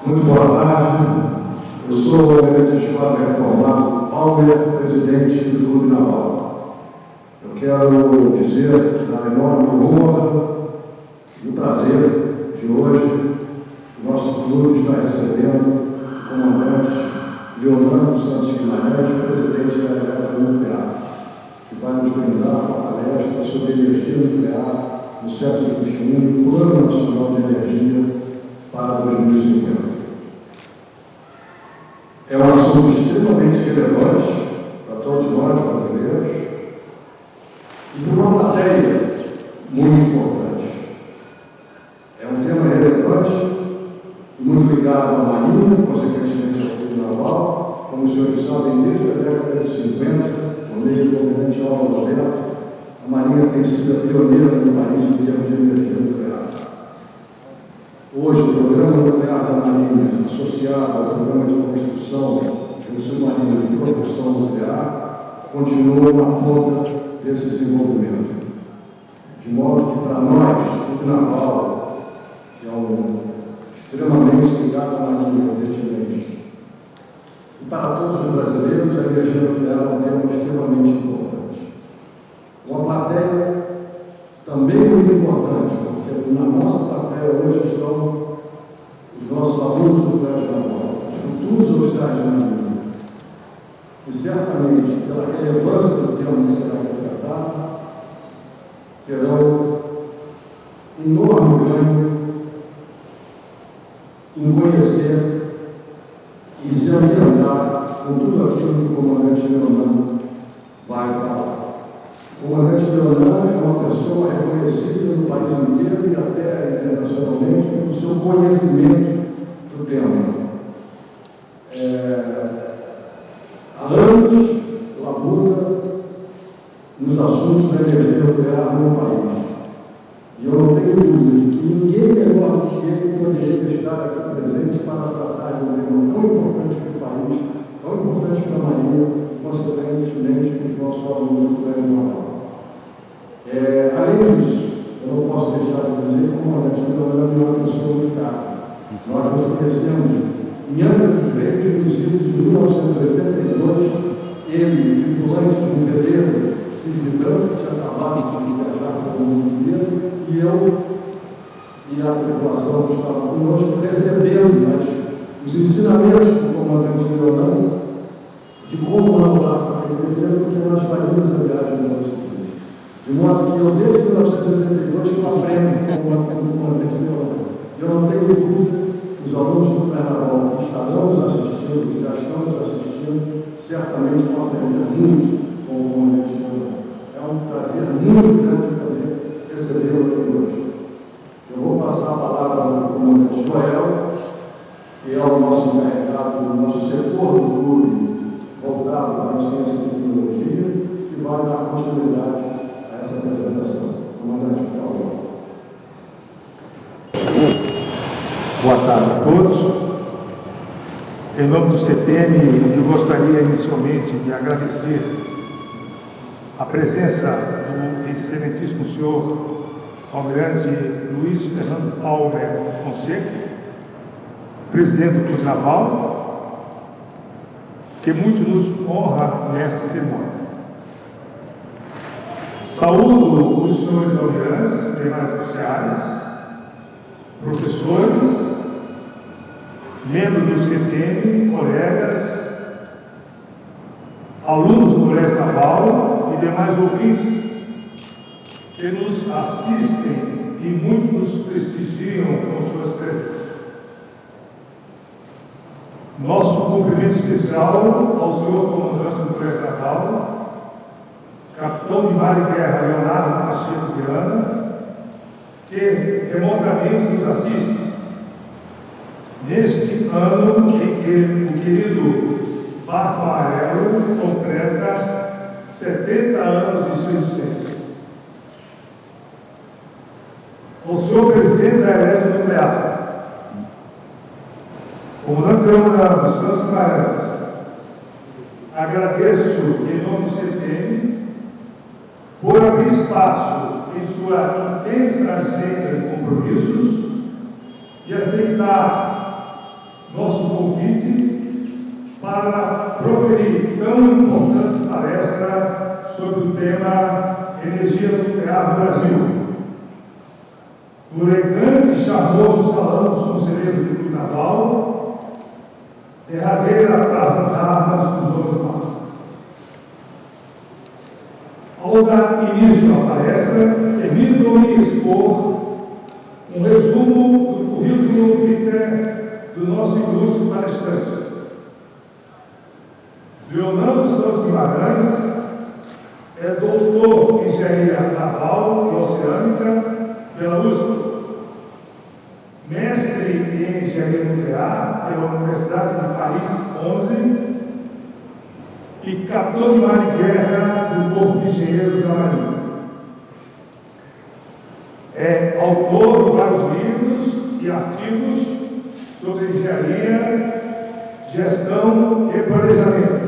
Muito boa tarde. Eu sou o almirante de esquadra reformado Palmer, presidente do Clube Naval. Eu quero dizer da enorme honra e o prazer de hoje o nosso clube está recebendo o comandante Leonardo Santos Guimarães, presidente da Eletronuclear, que vai nos brindar uma palestra sobre energia nuclear no século XXI e o Plano Nacional de Energia para 2050. É um assunto extremamente relevante para todos nós brasileiros e para uma plateia muito importante. É um tema relevante e muito ligado à Marinha, consequentemente ao Clube Naval, como os senhores sabem, desde a década de 50, por meio do almirante Álvaro Roberto, a Marinha tem sido a pioneira no país em termos de energia nuclear. Hoje, o programa nuclear da Marinha, associado ao programa de construção de um submarino de propulsão nuclear, continua na ponta desse desenvolvimento. De modo que, para nós, o Naval, que é extremamente ligado à Marinha, evidentemente, e para todos os brasileiros, a energia nuclear é um tema extremamente importante. Uma plateia também muito importante, porque na nossa plateia hoje estão os nossos alunos do Colégio Naval, os futuros oficiais de Marinha, que certamente, pela relevância do tema que será tratado, terão enorme ganho em conhecer e se ambientar com tudo aquilo que o comandante Leonardo vai falar. O comandante Leonardo é uma pessoa reconhecida no país inteiro e até internacionalmente pelo seu conhecimento do tema. Há anos labuta nos assuntos da energia nuclear no país. E eu não tenho dúvida de que ninguém melhor do que ele poderia estar aqui presente para tratar de um tema tão importante para o país, tão importante para a Marinha e, consequentemente, para os nossos alunos do Colégio Naval. Além disso, eu não posso deixar de dizer que o comandante Leonardo é uma pessoa muito cara. Nós nos conhecemos em âmbitos reduzidos de 1982, ele, tripulante de um veleiro Cisne Branco, que tinha acabado de viajar pelo mundo inteiro, e eu e a tripulação que estava conosco recebendo os ensinamentos do comandante Leonardo de como namorar com aquele veleiro, porque nós faríamos a viagem no ano seguinte. De modo que eu, desde 1982, que eu aprendo com o comandante Leonardo. Eu não tenho dúvida que os alunos do Carnaval que estarão nos assistindo, que já estão nos assistindo, certamente vão aprender muito com o comandante Leonardo. É um prazer muito grande poder recebê-lo aqui hoje. Eu vou passar a palavra ao comandante Joel, que é o nosso encarregado do nosso setor do clube, voltado para a ciência e tecnologia, que vai dar continuidade a essa apresentação. Comandante, por favor. Boa tarde a todos. Em nome do CTM, eu gostaria inicialmente de agradecer a presença do excelentíssimo senhor almirante Luiz Fernando Palmer Fonseca, presidente do Clube Naval, que muito nos honra nesta cerimônia. Saúdo os senhores almirantes, demais oficiais, professores, membros do CTM, colegas, alunos do Colégio Naval e demais ouvintes que nos assistem e muitos nos prestigiam com suas presenças. Nosso cumprimento especial ao senhor comandante do Colégio Naval, capitão de mar e guerra Leonardo Pacheco Viana, que remotamente nos assiste neste ano em que o querido Barco Amarelo completa 70 anos de sua existência. O senhor presidente da Eletronuclear, comandante Leonardo Santos Guimarães, agradeço em nome do CTM por abrir espaço em sua intensa agenda de compromissos e aceitar energia nuclear no Brasil. No elegante e charmoso salão dos conselheiros do Clube Naval, derradeira praça de armas dos 11 de março. Ao dar início à palestra, permitam-me expor um resumo do currículo vitae do nosso ilustre palestrante. Leonardo Santos Guimarães é doutor em Engenharia Naval e Oceânica pela USP, mestre em Engenharia Nuclear pela Universidade de Paris 11 e capitão de mar e guerra do Corpo de Engenheiros da Marinha. É autor de vários livros e artigos sobre engenharia, gestão e planejamento.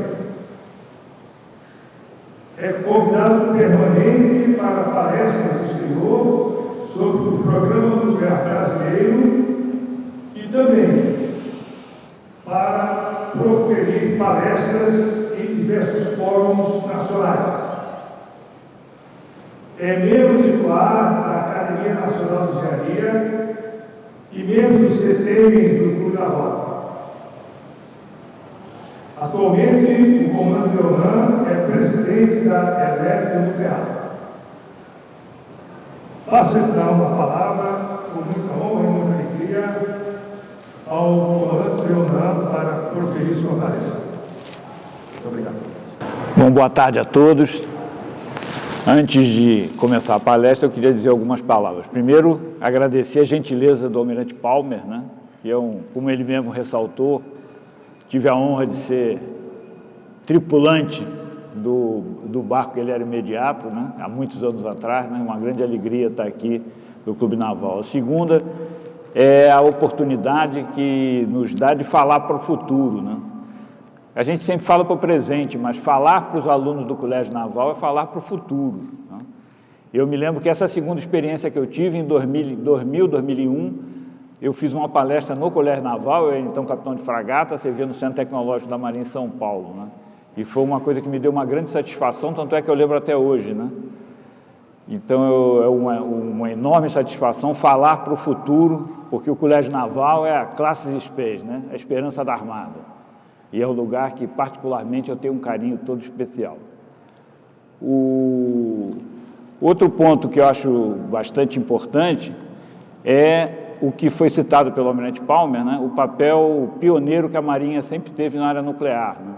É convidado permanente para palestras no exterior sobre o Programa Nuclear Brasileiro e também para proferir palestras em diversos fóruns nacionais. É membro titular da Academia Nacional de Engenharia e membro do CTM do Clube Naval. Atualmente, o comandante Leonan é presidente da Elétrica Nuclear. Passo então a palavra, com muita honra e muita alegria, ao comandante Leonan para proferir sua palestra. Muito obrigado. Bom, boa tarde a todos. Antes de começar a palestra, eu queria dizer algumas palavras. Primeiro, agradecer a gentileza do Almirante Palmer, né, que como ele mesmo ressaltou, tive a honra de ser tripulante do barco que ele era imediato, né, há muitos anos atrás, né, uma grande alegria estar aqui no Clube Naval. A segunda é a oportunidade que nos dá de falar para o futuro, né? A gente sempre fala para o presente, mas falar para os alunos do Colégio Naval é falar para o futuro, né? Eu me lembro que essa segunda experiência que eu tive em 2001, eu fiz uma palestra no Colégio Naval, eu era então capitão de fragata, servia no Centro Tecnológico da Marinha em São Paulo, né? E foi uma coisa que me deu uma grande satisfação, tanto é que eu lembro até hoje, né? Então, é uma enorme satisfação falar para o futuro, porque o Colégio Naval é a classe Space, né? A esperança da Armada. E é um lugar que, particularmente, eu tenho um carinho todo especial. O outro ponto que eu acho bastante importante é o que foi citado pelo Almirante Palmer, né? O papel pioneiro que a Marinha sempre teve na área nuclear, né?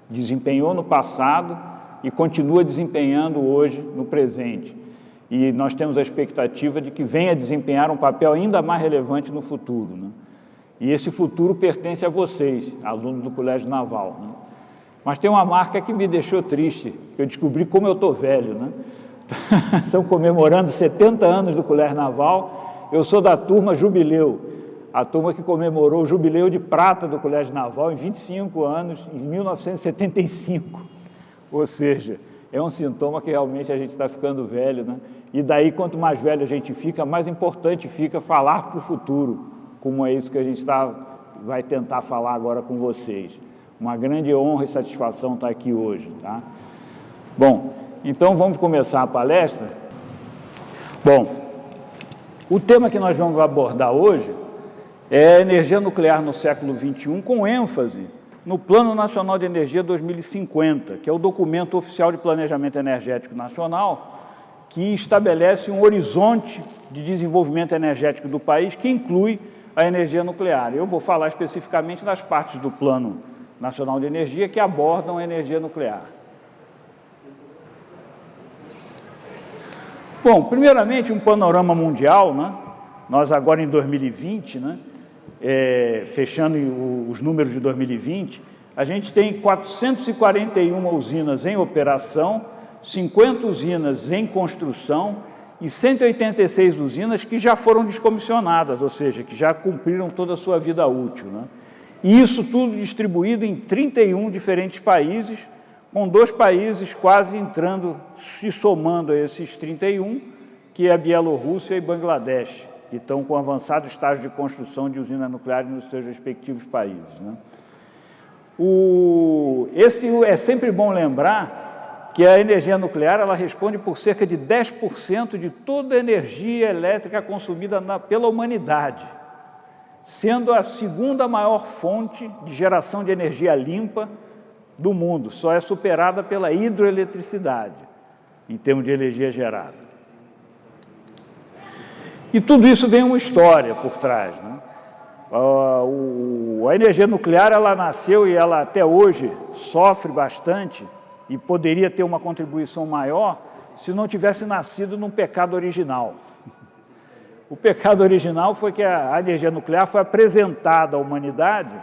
Desempenhou no passado e continua desempenhando hoje no presente. E nós temos a expectativa de que venha desempenhar um papel ainda mais relevante no futuro, né? E esse futuro pertence a vocês, alunos do Colégio Naval, né? Mas tem uma marca que me deixou triste, que eu descobri como eu estou velho, né? Estão comemorando 70 anos do Colégio Naval, eu sou da turma Jubileu, a turma que comemorou o Jubileu de Prata do Colégio Naval em 25 anos, em 1975. Ou seja, é um sintoma que realmente a gente está ficando velho, né? E daí, quanto mais velho a gente fica, mais importante fica falar para o futuro, como é isso que a gente vai tentar falar agora com vocês. Uma grande honra e satisfação estar aqui hoje, tá? Bom, então vamos começar a palestra. Bom, o tema que nós vamos abordar hoje é energia nuclear no século XXI, com ênfase no Plano Nacional de Energia 2050, que é o documento oficial de planejamento energético nacional, que estabelece um horizonte de desenvolvimento energético do país que inclui a energia nuclear. Eu vou falar especificamente das partes do Plano Nacional de Energia que abordam a energia nuclear. Bom, primeiramente um panorama mundial, né? Nós agora em 2020, né? Fechando os números de 2020, a gente tem 441 usinas em operação, 50 usinas em construção e 186 usinas que já foram descomissionadas, ou seja, que já cumpriram toda a sua vida útil, né? E isso tudo distribuído em 31 diferentes países, com 2 países quase entrando, se somando a esses 31, que é a Bielorrússia e Bangladesh, que estão com avançado estágio de construção de usinas nucleares nos seus respectivos países, né? É sempre bom lembrar que a energia nuclear ela responde por cerca de 10% de toda a energia elétrica consumida pela humanidade, sendo a segunda maior fonte de geração de energia limpa do mundo, só é superada pela hidroeletricidade, em termos de energia gerada. E tudo isso tem uma história por trás, né? A energia nuclear, ela nasceu e ela até hoje sofre bastante e poderia ter uma contribuição maior se não tivesse nascido num pecado original. O pecado original foi que a energia nuclear foi apresentada à humanidade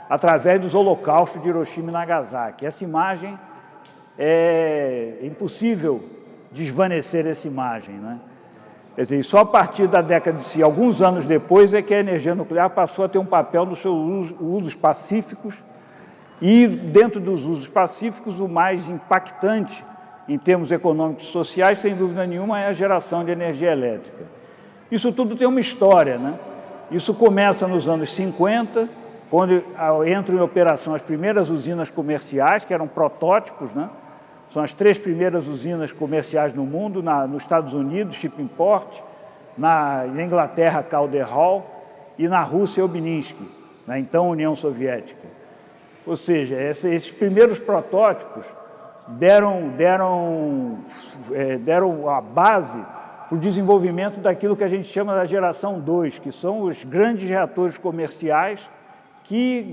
através dos holocaustos de Hiroshima e Nagasaki. Essa imagem é impossível desvanecer essa imagem, né? Quer dizer, só a partir da década de alguns anos depois é que a energia nuclear passou a ter um papel nos seus usos pacíficos e, dentro dos usos pacíficos, o mais impactante em termos econômicos e sociais, sem dúvida nenhuma, é a geração de energia elétrica. Isso tudo tem uma história, né? Isso começa nos anos 50, quando entram em operação as primeiras usinas comerciais, que eram protótipos, né? São as 3 primeiras usinas comerciais no mundo, nos Estados Unidos, Shippingport, na Inglaterra, Calder Hall, e na Rússia, Obninsk, na então União Soviética. Ou seja, esses primeiros protótipos deram a base para o desenvolvimento daquilo que a gente chama da geração 2, que são os grandes reatores comerciais,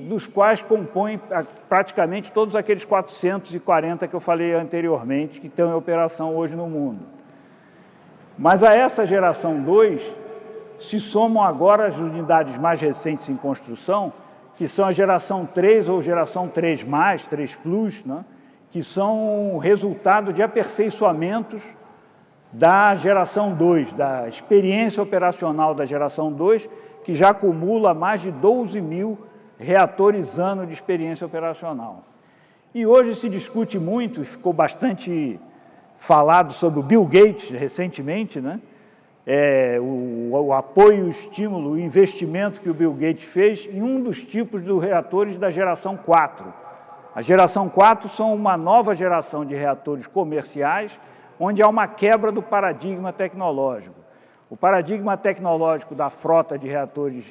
dos quais compõem praticamente todos aqueles 440 que eu falei anteriormente, que estão em operação hoje no mundo. Mas a essa geração 2 se somam agora as unidades mais recentes em construção, que são a geração 3 ou geração 3+, 3+, né? Que são resultado de aperfeiçoamentos da geração 2, da experiência operacional da geração 2, que já acumula mais de 12 mil reatores ano de experiência operacional. E hoje se discute muito, e ficou bastante falado sobre o Bill Gates recentemente, né? O apoio, o estímulo, o investimento que o Bill Gates fez em um dos tipos de reatores da geração 4. A geração 4 são uma nova geração de reatores comerciais, onde há uma quebra do paradigma tecnológico. O paradigma tecnológico da frota de reatores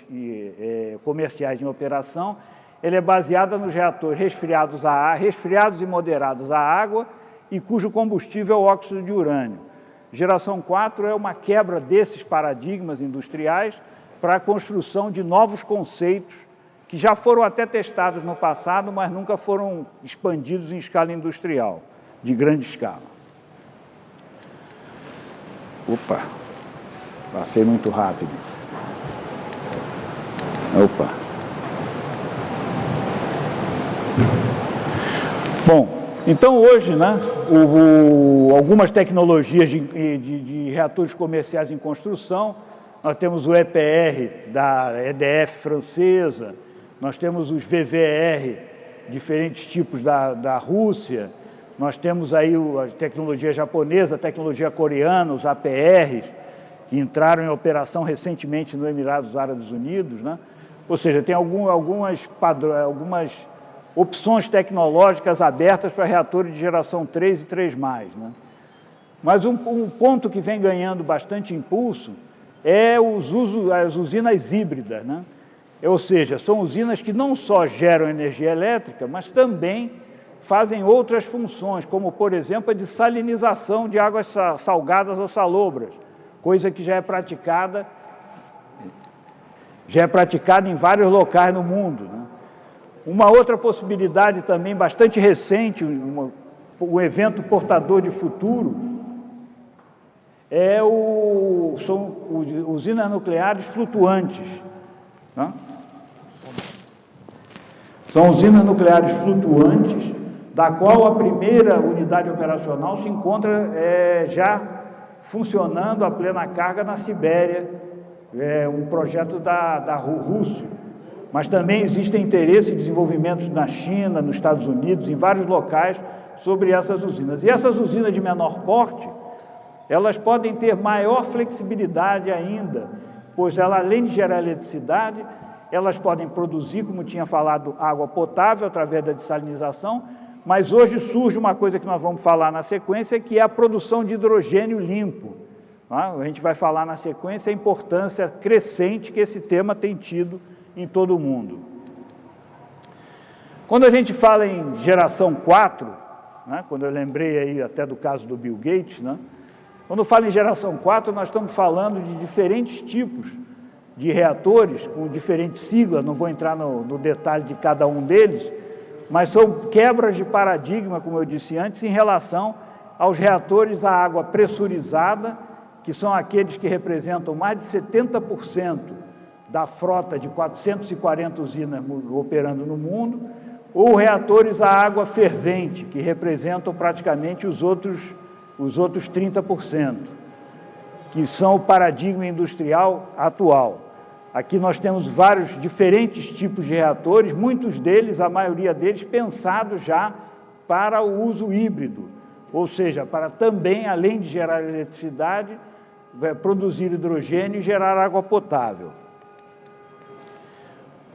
comerciais em operação, ele é baseado nos reatores resfriados e moderados a água e cujo combustível é o óxido de urânio. Geração 4 é uma quebra desses paradigmas industriais para a construção de novos conceitos que já foram até testados no passado, mas nunca foram expandidos em escala industrial, de grande escala. Opa! Passei muito rápido. Opa! Bom, então hoje, né, algumas tecnologias de reatores comerciais em construção, nós temos o EPR da EDF francesa, nós temos os VVER, diferentes tipos da Rússia, nós temos aí a tecnologia japonesa, a tecnologia coreana, os APRs, que entraram em operação recentemente nos Emirados Árabes Unidos, né? Ou seja, tem algumas opções tecnológicas abertas para reatores de geração 3 e 3+, né? Mas um ponto que vem ganhando bastante impulso é as usinas híbridas, né? Ou seja, são usinas que não só geram energia elétrica, mas também fazem outras funções, como, por exemplo, a dessalinização de águas salgadas ou salobras, coisa que já é praticada em vários locais no mundo, né? Uma outra possibilidade também bastante recente, um evento portador de futuro, são usinas nucleares flutuantes, né? São usinas nucleares flutuantes, da qual a primeira unidade operacional se encontra já funcionando a plena carga na Sibéria, um projeto da Rússia. Mas também existe interesse em desenvolvimento na China, nos Estados Unidos, em vários locais, sobre essas usinas. E essas usinas de menor porte, elas podem ter maior flexibilidade ainda, pois ela, além de gerar eletricidade, elas podem produzir, como tinha falado, água potável através da dessalinização, mas hoje surge uma coisa que nós vamos falar na sequência, que é a produção de hidrogênio limpo. A gente vai falar na sequência a importância crescente que esse tema tem tido em todo o mundo. Quando a gente fala em geração 4, quando eu lembrei aí até do caso do Bill Gates, quando fala em geração 4, nós estamos falando de diferentes tipos de reatores, com diferentes siglas, não vou entrar no detalhe de cada um deles, mas são quebras de paradigma, como eu disse antes, em relação aos reatores a água pressurizada, que são aqueles que representam mais de 70% da frota de 440 usinas operando no mundo, ou reatores a água fervente, que representam praticamente os outros 30%, que são o paradigma industrial atual. Aqui nós temos vários diferentes tipos de reatores, muitos deles, a maioria deles, pensados já para o uso híbrido, ou seja, para também, além de gerar eletricidade, produzir hidrogênio e gerar água potável.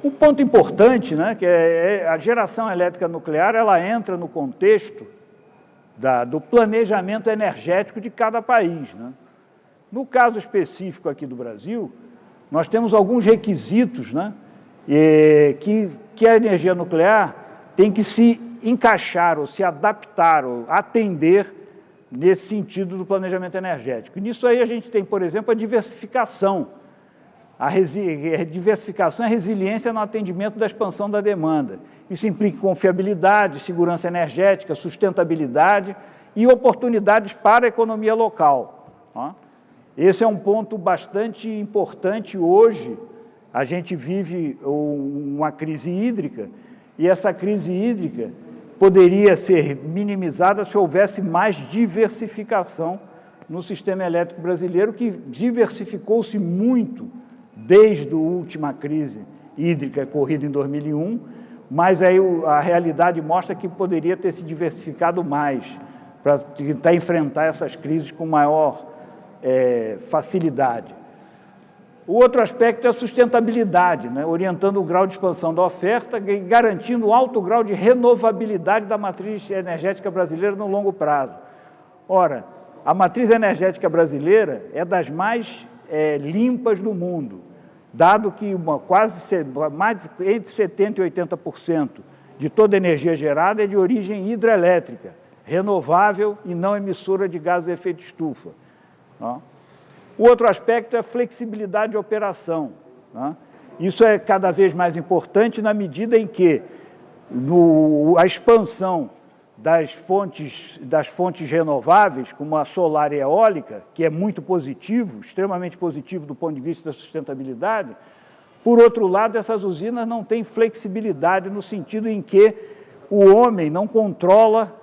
Um ponto importante, que é a geração elétrica nuclear, ela entra no contexto do planejamento energético de cada país. No caso específico aqui do Brasil, nós temos alguns requisitos que a energia nuclear tem que se encaixar, ou se adaptar, ou atender nesse sentido do planejamento energético. E nisso aí a gente tem, por exemplo, a diversificação. A diversificação é a resiliência no atendimento da expansão da demanda. Isso implica confiabilidade, segurança energética, sustentabilidade e oportunidades para a economia local. Esse é um ponto bastante importante hoje. A gente vive uma crise hídrica e essa crise hídrica poderia ser minimizada se houvesse mais diversificação no sistema elétrico brasileiro, que diversificou-se muito desde a última crise hídrica ocorrida em 2001, mas aí a realidade mostra que poderia ter se diversificado mais para tentar enfrentar essas crises com maior facilidade. O outro aspecto é a sustentabilidade, orientando o grau de expansão da oferta e garantindo um alto grau de renovabilidade da matriz energética brasileira no longo prazo. Ora, a matriz energética brasileira é das mais limpas do mundo, dado que entre 70% e 80% de toda a energia gerada é de origem hidrelétrica, renovável e não emissora de gases de efeito estufa. O outro aspecto é a flexibilidade de operação. Isso é cada vez mais importante na medida em que a expansão das fontes renováveis, como a solar e a eólica, que é muito positivo, extremamente positivo do ponto de vista da sustentabilidade, por outro lado, essas usinas não têm flexibilidade no sentido em que o homem não controla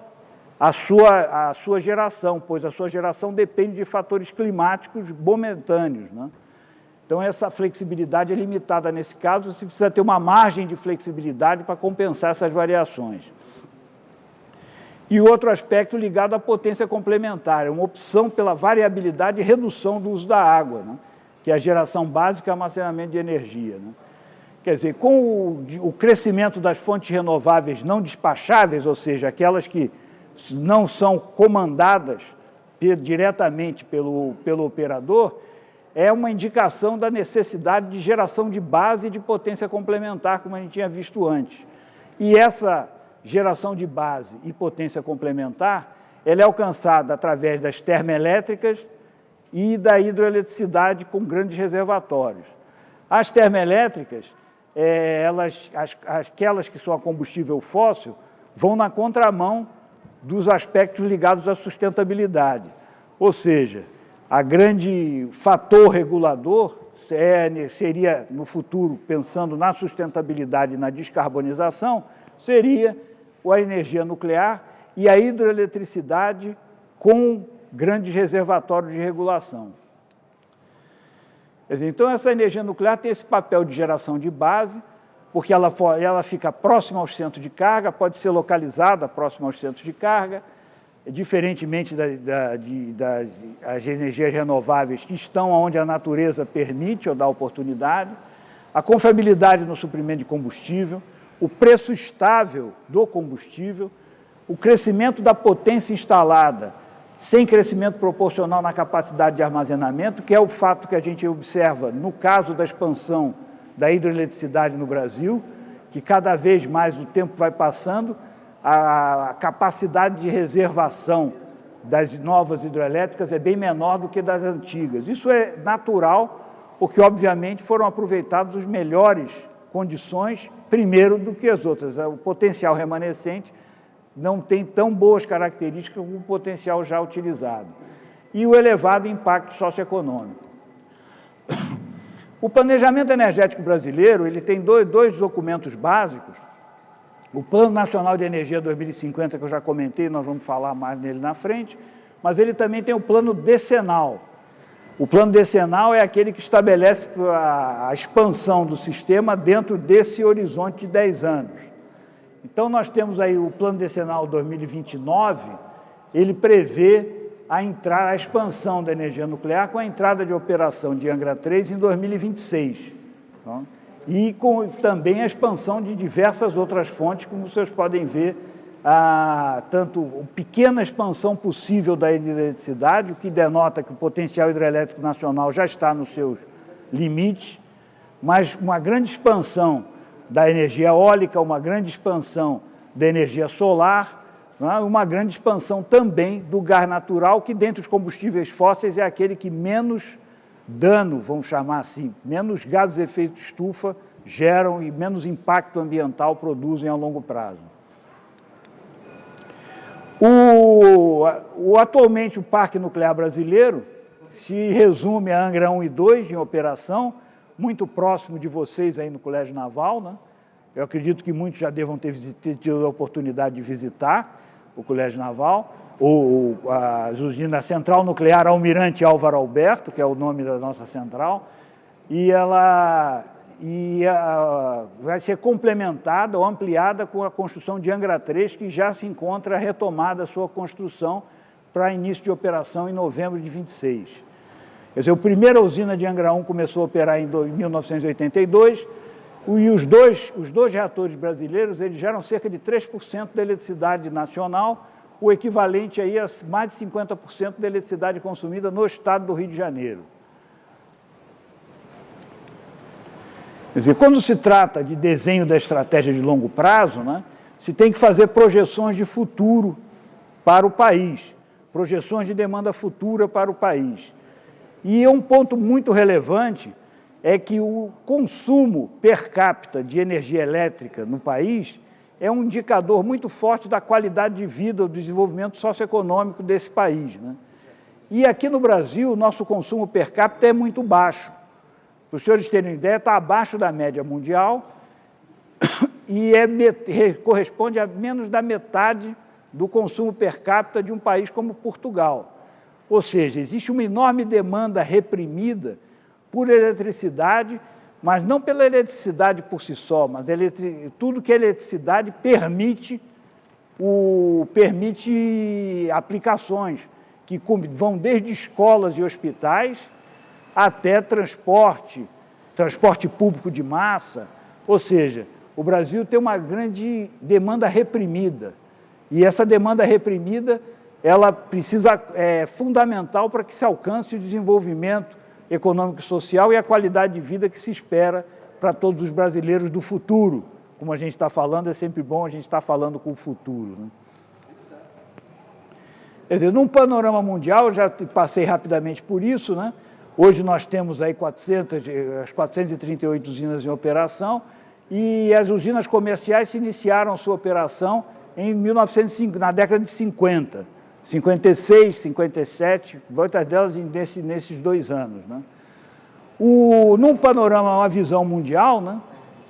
a sua geração, pois a sua geração depende de fatores climáticos momentâneos. Então, essa flexibilidade é limitada nesse caso, você precisa ter uma margem de flexibilidade para compensar essas variações. E outro aspecto ligado à potência complementar, é uma opção pela variabilidade e redução do uso da água, que é a geração básica e armazenamento de energia. Quer dizer, com o crescimento das fontes renováveis não despacháveis, ou seja, aquelas que não são comandadas diretamente pelo operador, é uma indicação da necessidade de geração de base e de potência complementar, como a gente tinha visto antes. E essa geração de base e potência complementar, ela é alcançada através das termoelétricas e da hidroeletricidade com grandes reservatórios. As termoelétricas, aquelas que são a combustível fóssil, vão na contramão dos aspectos ligados à sustentabilidade. Ou seja, a grande fator regulador seria, no futuro, pensando na sustentabilidade e na descarbonização, seria a energia nuclear e a hidroeletricidade com grandes reservatórios de regulação. Quer dizer, então, essa energia nuclear tem esse papel de geração de base, porque ela fica próxima aos centros de carga, pode ser localizada próxima aos centros de carga, diferentemente das energias renováveis que estão onde a natureza permite ou dá oportunidade, a confiabilidade no suprimento de combustível, o preço estável do combustível, o crescimento da potência instalada, sem crescimento proporcional na capacidade de armazenamento, que é o fato que a gente observa no caso da expansão da hidroeletricidade no Brasil, que cada vez mais o tempo vai passando, a capacidade de reservação das novas hidrelétricas é bem menor do que das antigas. Isso é natural, porque, obviamente, foram aproveitadas as melhores condições, primeiro, do que as outras. O potencial remanescente não tem tão boas características como o potencial já utilizado. E o elevado impacto socioeconômico. O planejamento energético brasileiro, ele tem dois documentos básicos. O Plano Nacional de Energia 2050, que eu já comentei, nós vamos falar mais nele na frente, mas ele também tem o plano decenal. O plano decenal é aquele que estabelece a expansão do sistema dentro desse horizonte de 10 anos. Então, nós temos aí o plano decenal 2029, ele prevê a expansão da energia nuclear com a entrada de operação de Angra 3 em 2026. Tá? E com também a expansão de diversas outras fontes, como vocês podem ver, tanto a pequena expansão possível da hidroeletricidade, o que denota que o potencial hidrelétrico nacional já está nos seus limites, mas uma grande expansão da energia eólica, uma grande expansão da energia solar, né, uma grande expansão também do gás natural, que dentre os combustíveis fósseis é aquele que menos dano, vamos chamar assim, menos gases de efeito estufa geram e menos impacto ambiental produzem a longo prazo. Atualmente, o Parque Nuclear Brasileiro se resume a Angra 1 e 2 em operação, muito próximo de vocês aí no Colégio Naval, né? Eu acredito que muitos já devam ter tido a oportunidade de visitar o Colégio Naval, a usina Central Nuclear Almirante Álvaro Alberto, que é o nome da nossa central, e ela vai ser complementada ou ampliada com a construção de Angra 3, que já se encontra retomada a sua construção para início de operação em novembro de 26. Quer dizer, a primeira usina de Angra 1 começou a operar em 1982, e os dois reatores brasileiros, eles geram cerca de 3% da eletricidade nacional, o equivalente aí a mais de 50% da eletricidade consumida no estado do Rio de Janeiro. Quer dizer, quando se trata de desenho da estratégia de longo prazo, né, se tem que fazer projeções de futuro para o país, projeções de demanda futura para o país. E um ponto muito relevante é que o consumo per capita de energia elétrica no país é um indicador muito forte da qualidade de vida, do desenvolvimento socioeconômico desse país, né? E aqui no Brasil, o nosso consumo per capita é muito baixo. Para os senhores terem ideia, está abaixo da média mundial e corresponde a menos da metade do consumo per capita de um país como Portugal. Ou seja, existe uma enorme demanda reprimida por eletricidade, mas não pela eletricidade por si só, mas tudo que a eletricidade permite aplicações que vão desde escolas e hospitais até transporte público de massa. Ou seja, o Brasil tem uma grande demanda reprimida, e essa demanda reprimida ela é fundamental para que se alcance o desenvolvimento econômico e social e a qualidade de vida que se espera para todos os brasileiros do futuro. Como a gente está falando, é sempre bom a gente estar falando com o futuro, né? Quer dizer, num panorama mundial, eu já passei rapidamente por isso, né? Hoje nós temos aí as 438 usinas em operação, e as usinas comerciais se iniciaram sua operação na década de 50. 56, 57, muitas delas nesses 2 anos, né? Num panorama, uma visão mundial, né,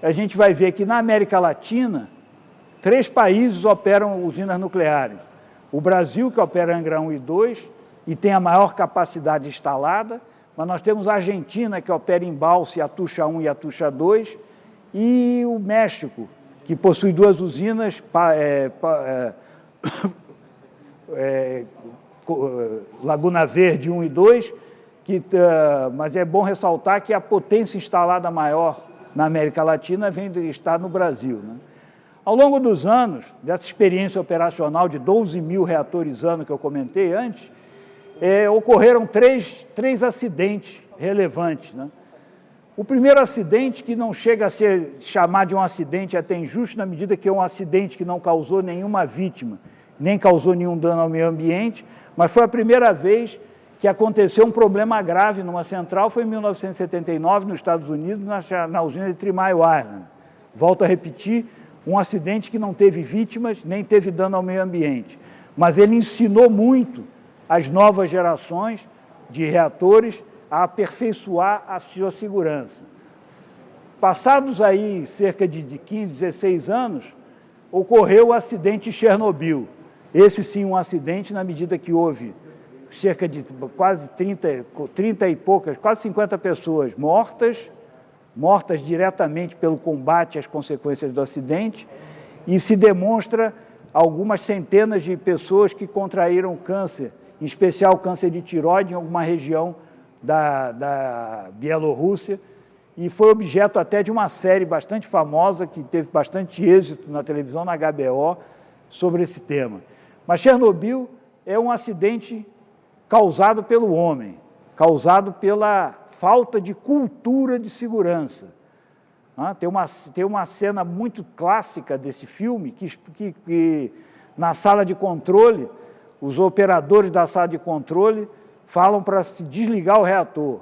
a gente vai ver que na América Latina, 3 países operam usinas nucleares. O Brasil, que opera Angra 1 e 2, e tem a maior capacidade instalada, mas nós temos a Argentina, que opera em Balsa, Atucha 1 e Atucha 2, e o México, que possui 2 usinas, Laguna Verde 1 e 2, mas é bom ressaltar que a potência instalada maior na América Latina está no Brasil, né? Ao longo dos anos, dessa experiência operacional de 12 mil reatores ano que eu comentei antes, ocorreram três acidentes relevantes, né? O primeiro acidente, que não chega a ser chamado de um acidente até injusto, na medida que é um acidente que não causou nenhuma vítima, nem causou nenhum dano ao meio ambiente, mas foi a primeira vez que aconteceu um problema grave numa central, foi em 1979, nos Estados Unidos, na usina de 3 Mile Island. Volto a repetir, um acidente que não teve vítimas, nem teve dano ao meio ambiente. Mas ele ensinou muito as novas gerações de reatores a aperfeiçoar a sua segurança. Passados aí cerca de 15, 16 anos, ocorreu o acidente de Chernobyl. Esse sim um acidente, na medida que houve cerca de quase 30 e poucas, quase 50 pessoas mortas diretamente pelo combate às consequências do acidente, e se demonstra algumas centenas de pessoas que contraíram câncer, em especial câncer de tireoide em alguma região da Bielorrússia, e foi objeto até de uma série bastante famosa, que teve bastante êxito na televisão, na HBO, sobre esse tema. Mas Chernobyl é um acidente causado pelo homem, causado pela falta de cultura de segurança. Tem uma cena muito clássica desse filme, que na sala de controle, os operadores da sala de controle falam para se desligar o reator.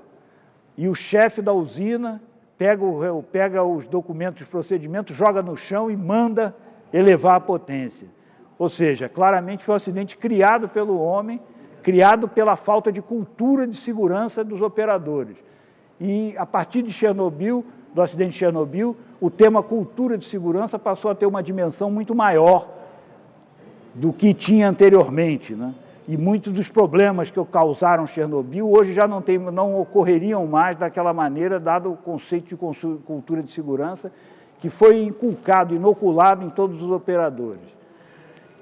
E o chefe da usina pega os documentos, os procedimentos, joga no chão e manda elevar a potência. Ou seja, claramente foi um acidente criado pelo homem, criado pela falta de cultura de segurança dos operadores. E, a partir de Chernobyl, do acidente de Chernobyl, o tema cultura de segurança passou a ter uma dimensão muito maior do que tinha anteriormente, né? E muitos dos problemas que causaram Chernobyl hoje já não ocorreriam mais daquela maneira, dado o conceito de cultura de segurança que foi inculcado, inoculado em todos os operadores.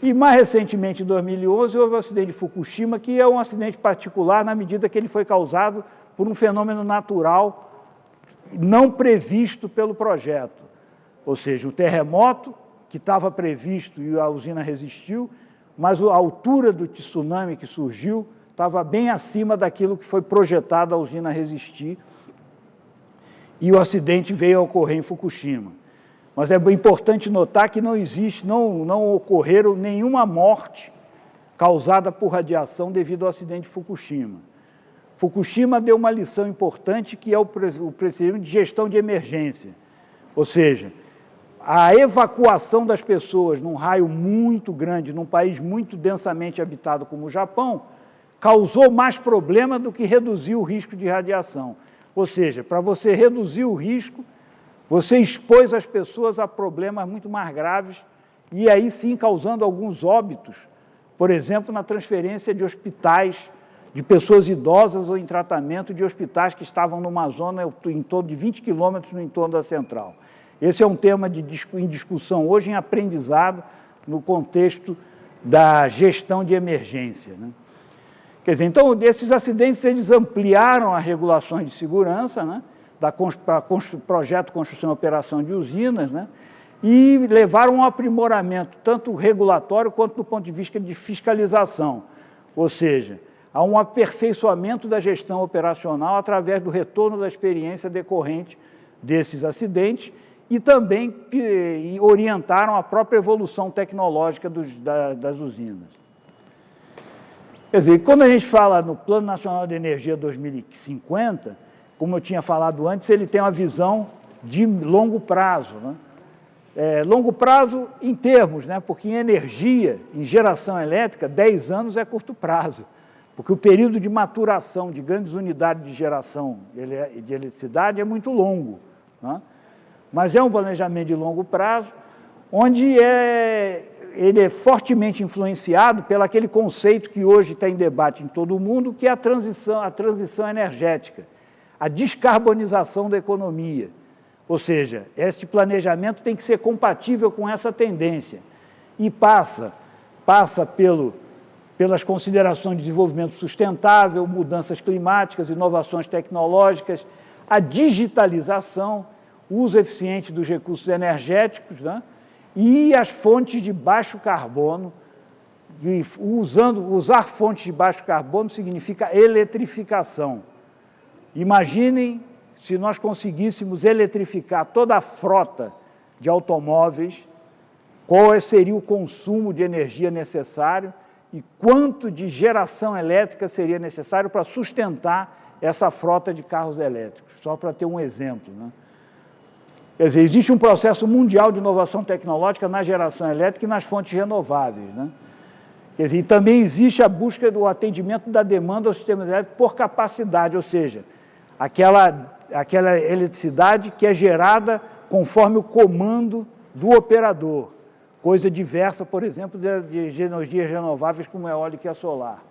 E mais recentemente, em 2011, houve o acidente de Fukushima, que é um acidente particular na medida que ele foi causado por um fenômeno natural não previsto pelo projeto. Ou seja, o terremoto, que estava previsto e a usina resistiu, mas a altura do tsunami que surgiu estava bem acima daquilo que foi projetado a usina resistir, e o acidente veio a ocorrer em Fukushima. Mas é importante notar que não ocorreram nenhuma morte causada por radiação devido ao acidente de Fukushima. Fukushima deu uma lição importante, que é o procedimento de gestão de emergência. Ou seja, a evacuação das pessoas num raio muito grande, num país muito densamente habitado como o Japão, causou mais problema do que reduziu o risco de radiação. Ou seja, para você reduzir o risco, você expôs as pessoas a problemas muito mais graves e aí sim causando alguns óbitos, por exemplo, na transferência de hospitais, de pessoas idosas ou em tratamento de hospitais que estavam numa zona em torno de 20 quilômetros no entorno da central. Esse é um tema em discussão hoje, em aprendizado, no contexto da gestão de emergência, né? Quer dizer, então, esses acidentes, eles ampliaram as regulações de segurança, né? Para projeto, construção e operação de usinas, né? E levaram a um aprimoramento, tanto regulatório quanto do ponto de vista de fiscalização. Ou seja, a um aperfeiçoamento da gestão operacional através do retorno da experiência decorrente desses acidentes e também orientaram a própria evolução tecnológica das usinas. Quer dizer, quando a gente fala no Plano Nacional de Energia 2050, como eu tinha falado antes, ele tem uma visão de longo prazo, né? Longo prazo em termos, né? Porque em energia, em geração elétrica, 10 anos é curto prazo, porque o período de maturação de grandes unidades de geração de eletricidade é muito longo, né? Mas é um planejamento de longo prazo, onde ele é fortemente influenciado pelo aquele conceito que hoje está em debate em todo o mundo, que é a transição energética, a descarbonização da economia. Ou seja, esse planejamento tem que ser compatível com essa tendência e passa pelas considerações de desenvolvimento sustentável, mudanças climáticas, inovações tecnológicas, a digitalização, o uso eficiente dos recursos energéticos, né? e as fontes de baixo carbono. Usar fontes de baixo carbono significa eletrificação. Imaginem se nós conseguíssemos eletrificar toda a frota de automóveis, qual seria o consumo de energia necessário e quanto de geração elétrica seria necessário para sustentar essa frota de carros elétricos, só para ter um exemplo, né? Quer dizer, existe um processo mundial de inovação tecnológica na geração elétrica e nas fontes renováveis, né? Quer dizer, e também existe a busca do atendimento da demanda aos sistemas elétricos por capacidade, ou seja, aquela eletricidade que é gerada conforme o comando do operador, coisa diversa, por exemplo, de energias renováveis como a eólica e a solar.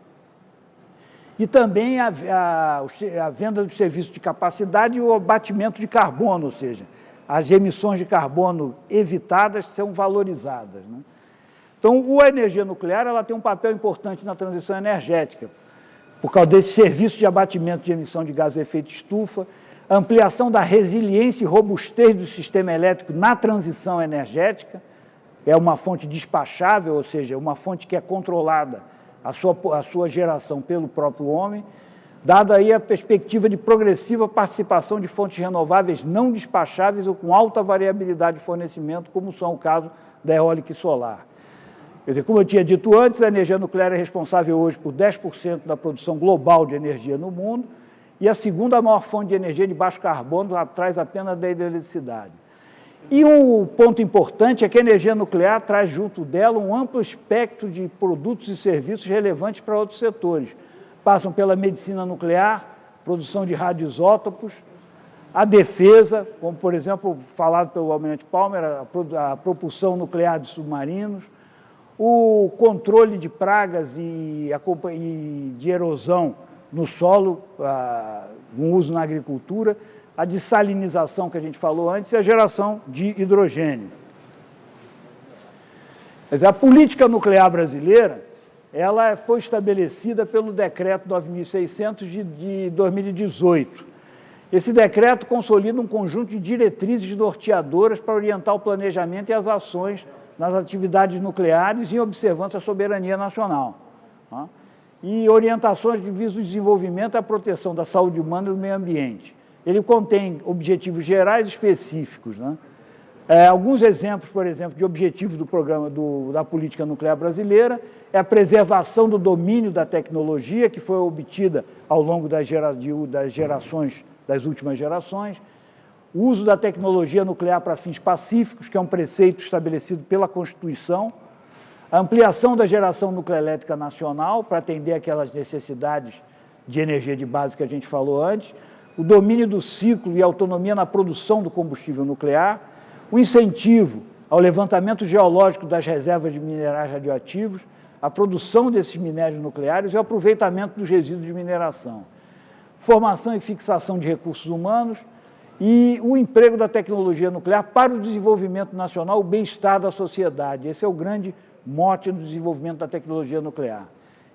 E também a venda dos serviços de capacidade e o abatimento de carbono, ou seja, as emissões de carbono evitadas são valorizadas, né? Então, a energia nuclear ela tem um papel importante na transição energética, por causa desse serviço de abatimento de emissão de gases de efeito estufa, ampliação da resiliência e robustez do sistema elétrico na transição energética, é uma fonte despachável, ou seja, uma fonte que é controlada, a sua geração pelo próprio homem, dada aí a perspectiva de progressiva participação de fontes renováveis não despacháveis ou com alta variabilidade de fornecimento, como são o caso da eólica e solar. Quer dizer, como eu tinha dito antes, a energia nuclear é responsável hoje por 10% da produção global de energia no mundo e a segunda maior fonte de energia de baixo carbono, atrás apenas da hidroeletricidade. E um ponto importante é que a energia nuclear traz junto dela um amplo espectro de produtos e serviços relevantes para outros setores. Passam pela medicina nuclear, produção de radioisótopos, a defesa, como por exemplo, falado pelo Almirante Palmer, a propulsão nuclear de submarinos, o controle de pragas e de erosão no solo, com uso na agricultura, a dessalinização que a gente falou antes e a geração de hidrogênio. Quer dizer, a política nuclear brasileira, ela foi estabelecida pelo Decreto 9.600 de 2018. Esse decreto consolida um conjunto de diretrizes norteadoras para orientar o planejamento e as ações nas atividades nucleares em observância à soberania nacional, tá? E orientações de viso de desenvolvimento e à proteção da saúde humana e do meio ambiente. Ele contém objetivos gerais específicos, né? Alguns exemplos, por exemplo, de objetivos do programa da política nuclear brasileira é a preservação do domínio da tecnologia que foi obtida ao longo das últimas gerações, o uso da tecnologia nuclear para fins pacíficos, que é um preceito estabelecido pela Constituição, a ampliação da geração nucleoelétrica nacional para atender aquelas necessidades de energia de base que a gente falou antes, o domínio do ciclo e autonomia na produção do combustível nuclear, o incentivo ao levantamento geológico das reservas de minerais radioativos, a produção desses minérios nucleares e o aproveitamento dos resíduos de mineração, formação e fixação de recursos humanos e o emprego da tecnologia nuclear para o desenvolvimento nacional, o bem-estar da sociedade. Esse é o grande mote do desenvolvimento da tecnologia nuclear.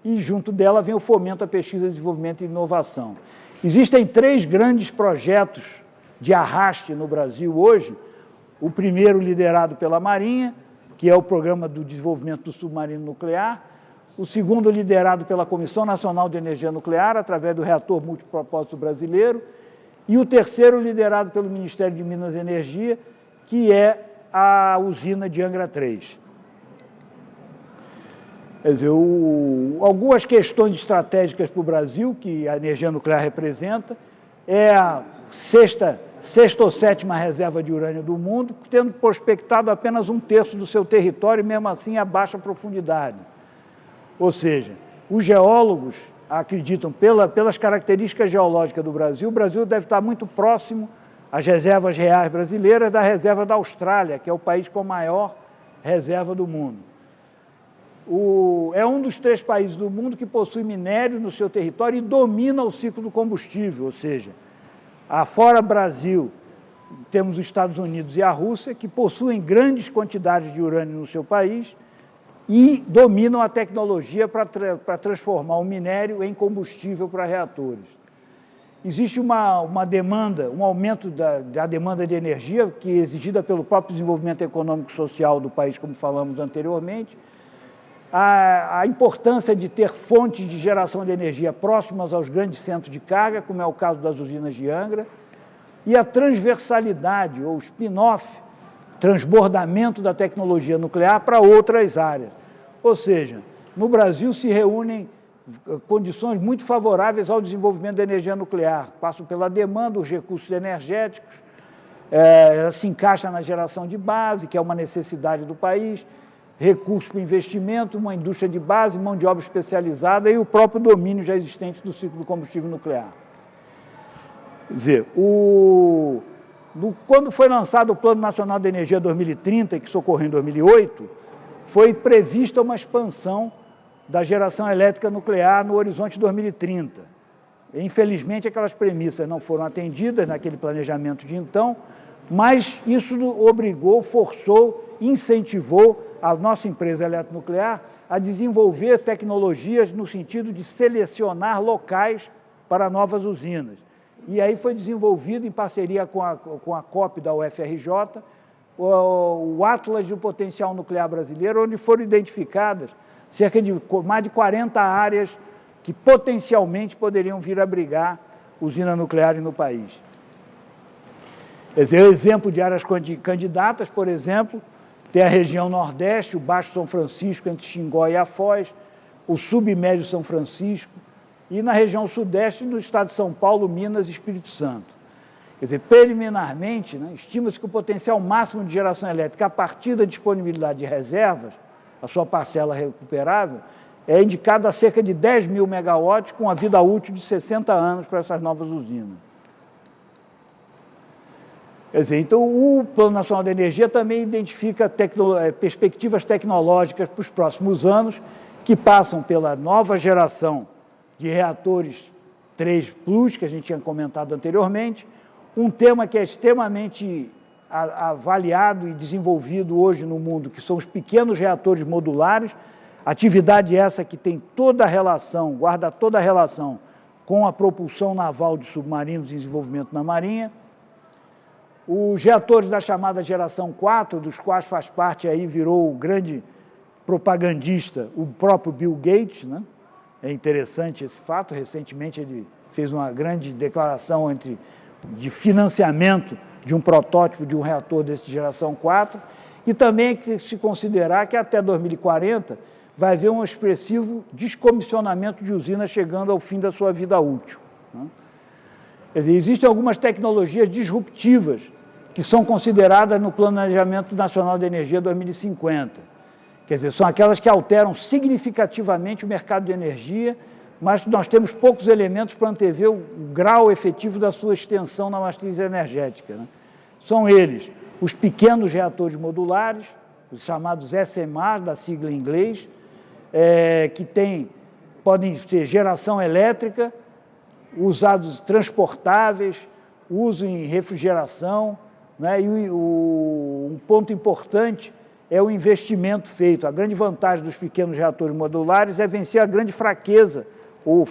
E junto dela vem o fomento à pesquisa, desenvolvimento e inovação. Existem 3 grandes projetos de arraste no Brasil hoje. O primeiro liderado pela Marinha, que é o Programa do Desenvolvimento do Submarino Nuclear. O segundo liderado pela Comissão Nacional de Energia Nuclear, através do Reator Multipropósito Brasileiro. E o terceiro liderado pelo Ministério de Minas e Energia, que é a usina de Angra 3. Quer dizer, algumas questões estratégicas para o Brasil, que a energia nuclear representa, é a sexta ou sétima reserva de urânio do mundo, tendo prospectado apenas 1/3 do seu território, e mesmo assim a baixa profundidade. Ou seja, os geólogos acreditam, pelas características geológicas do Brasil, o Brasil deve estar muito próximo às reservas reais brasileiras da reserva da Austrália, que é o país com a maior reserva do mundo. É um dos 3 países do mundo que possui minério no seu território e domina o ciclo do combustível, ou seja, afora Brasil, temos os Estados Unidos e a Rússia, que possuem grandes quantidades de urânio no seu país e dominam a tecnologia para transformar o minério em combustível para reatores. existe uma demanda, um aumento da demanda de energia, que é exigida pelo próprio desenvolvimento econômico e social do país, como falamos anteriormente, a importância de ter fontes de geração de energia próximas aos grandes centros de carga, como é o caso das usinas de Angra, e a transversalidade, ou spin-off, transbordamento da tecnologia nuclear para outras áreas. Ou seja, no Brasil se reúnem condições muito favoráveis ao desenvolvimento da energia nuclear, passam pela demanda, os recursos energéticos, ela se encaixa na geração de base, que é uma necessidade do país, recursos para investimento, uma indústria de base, mão de obra especializada e o próprio domínio já existente do ciclo do combustível nuclear. Quer dizer, quando foi lançado o Plano Nacional de Energia 2030, que socorreu em 2008, foi prevista uma expansão da geração elétrica nuclear no horizonte 2030. Infelizmente, aquelas premissas não foram atendidas naquele planejamento de então, mas isso obrigou, forçou, incentivou a nossa empresa eletronuclear a desenvolver tecnologias no sentido de selecionar locais para novas usinas. E aí foi desenvolvido, em parceria com a COP da UFRJ, o Atlas do Potencial Nuclear Brasileiro, onde foram identificadas cerca de mais de 40 áreas que potencialmente poderiam vir a abrigar usinas nucleares no país. Quer dizer, exemplo de áreas candidatas, por exemplo, tem a região Nordeste, o Baixo São Francisco, entre Xingó e Afoz, o Submédio São Francisco, e na região Sudeste, no estado de São Paulo, Minas e Espírito Santo. Quer dizer, preliminarmente, né, estima-se que o potencial máximo de geração elétrica, a partir da disponibilidade de reservas, a sua parcela recuperável, é indicado a cerca de 10 mil megawatts, com a vida útil de 60 anos para essas novas usinas. Quer dizer, então, o Plano Nacional de Energia também identifica perspectivas tecnológicas para os próximos anos, que passam pela nova geração de reatores 3 Plus, que a gente tinha comentado anteriormente, um tema que é extremamente avaliado e desenvolvido hoje no mundo, que são os pequenos reatores modulares, atividade essa que tem toda a relação, guarda toda a relação com a propulsão naval de submarinos e desenvolvimento na Marinha. Os reatores da chamada geração 4, dos quais faz parte aí, virou o grande propagandista, o próprio Bill Gates, né? É interessante esse fato, recentemente ele fez uma grande declaração de financiamento de um protótipo de um reator desse geração 4, e também é que se considerar que até 2040 vai haver um expressivo descomissionamento de usinas chegando ao fim da sua vida útil, né? Quer dizer, existem algumas tecnologias disruptivas que são consideradas no Planejamento Nacional de Energia 2050. Quer dizer, são aquelas que alteram significativamente o mercado de energia, mas nós temos poucos elementos para antever o grau efetivo da sua extensão na matriz energética, né? São eles os pequenos reatores modulares, os chamados SMR, da sigla em inglês, que podem ter geração elétrica, usados transportáveis, uso em refrigeração, né? E um ponto importante é o investimento feito. A grande vantagem dos pequenos reatores modulares é vencer a grande o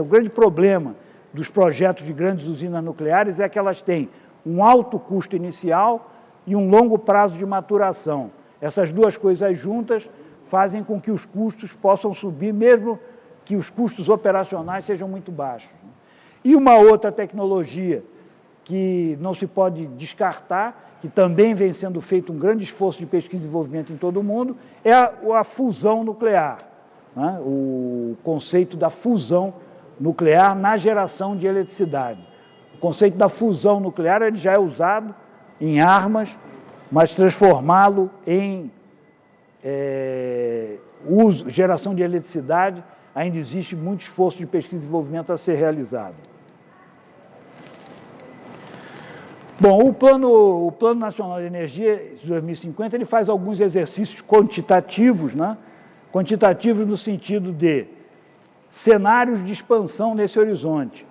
grande problema dos projetos de grandes usinas nucleares é que elas têm um alto custo inicial e um longo prazo de maturação. Essas duas coisas juntas fazem com que os custos possam subir, mesmo que os custos operacionais sejam muito baixos. E uma outra tecnologia que não se pode descartar, que também vem sendo feito um grande esforço de pesquisa e desenvolvimento em todo o mundo, é a fusão nuclear, né? O conceito da fusão nuclear na geração de eletricidade. O conceito da fusão nuclear ele já é usado em armas, mas transformá-lo em geração de eletricidade, ainda existe muito esforço de pesquisa e desenvolvimento a ser realizado. Bom, o Plano Nacional de Energia de 2050 ele faz alguns exercícios quantitativos, né? Quantitativos no sentido de cenários de expansão nesse horizonte.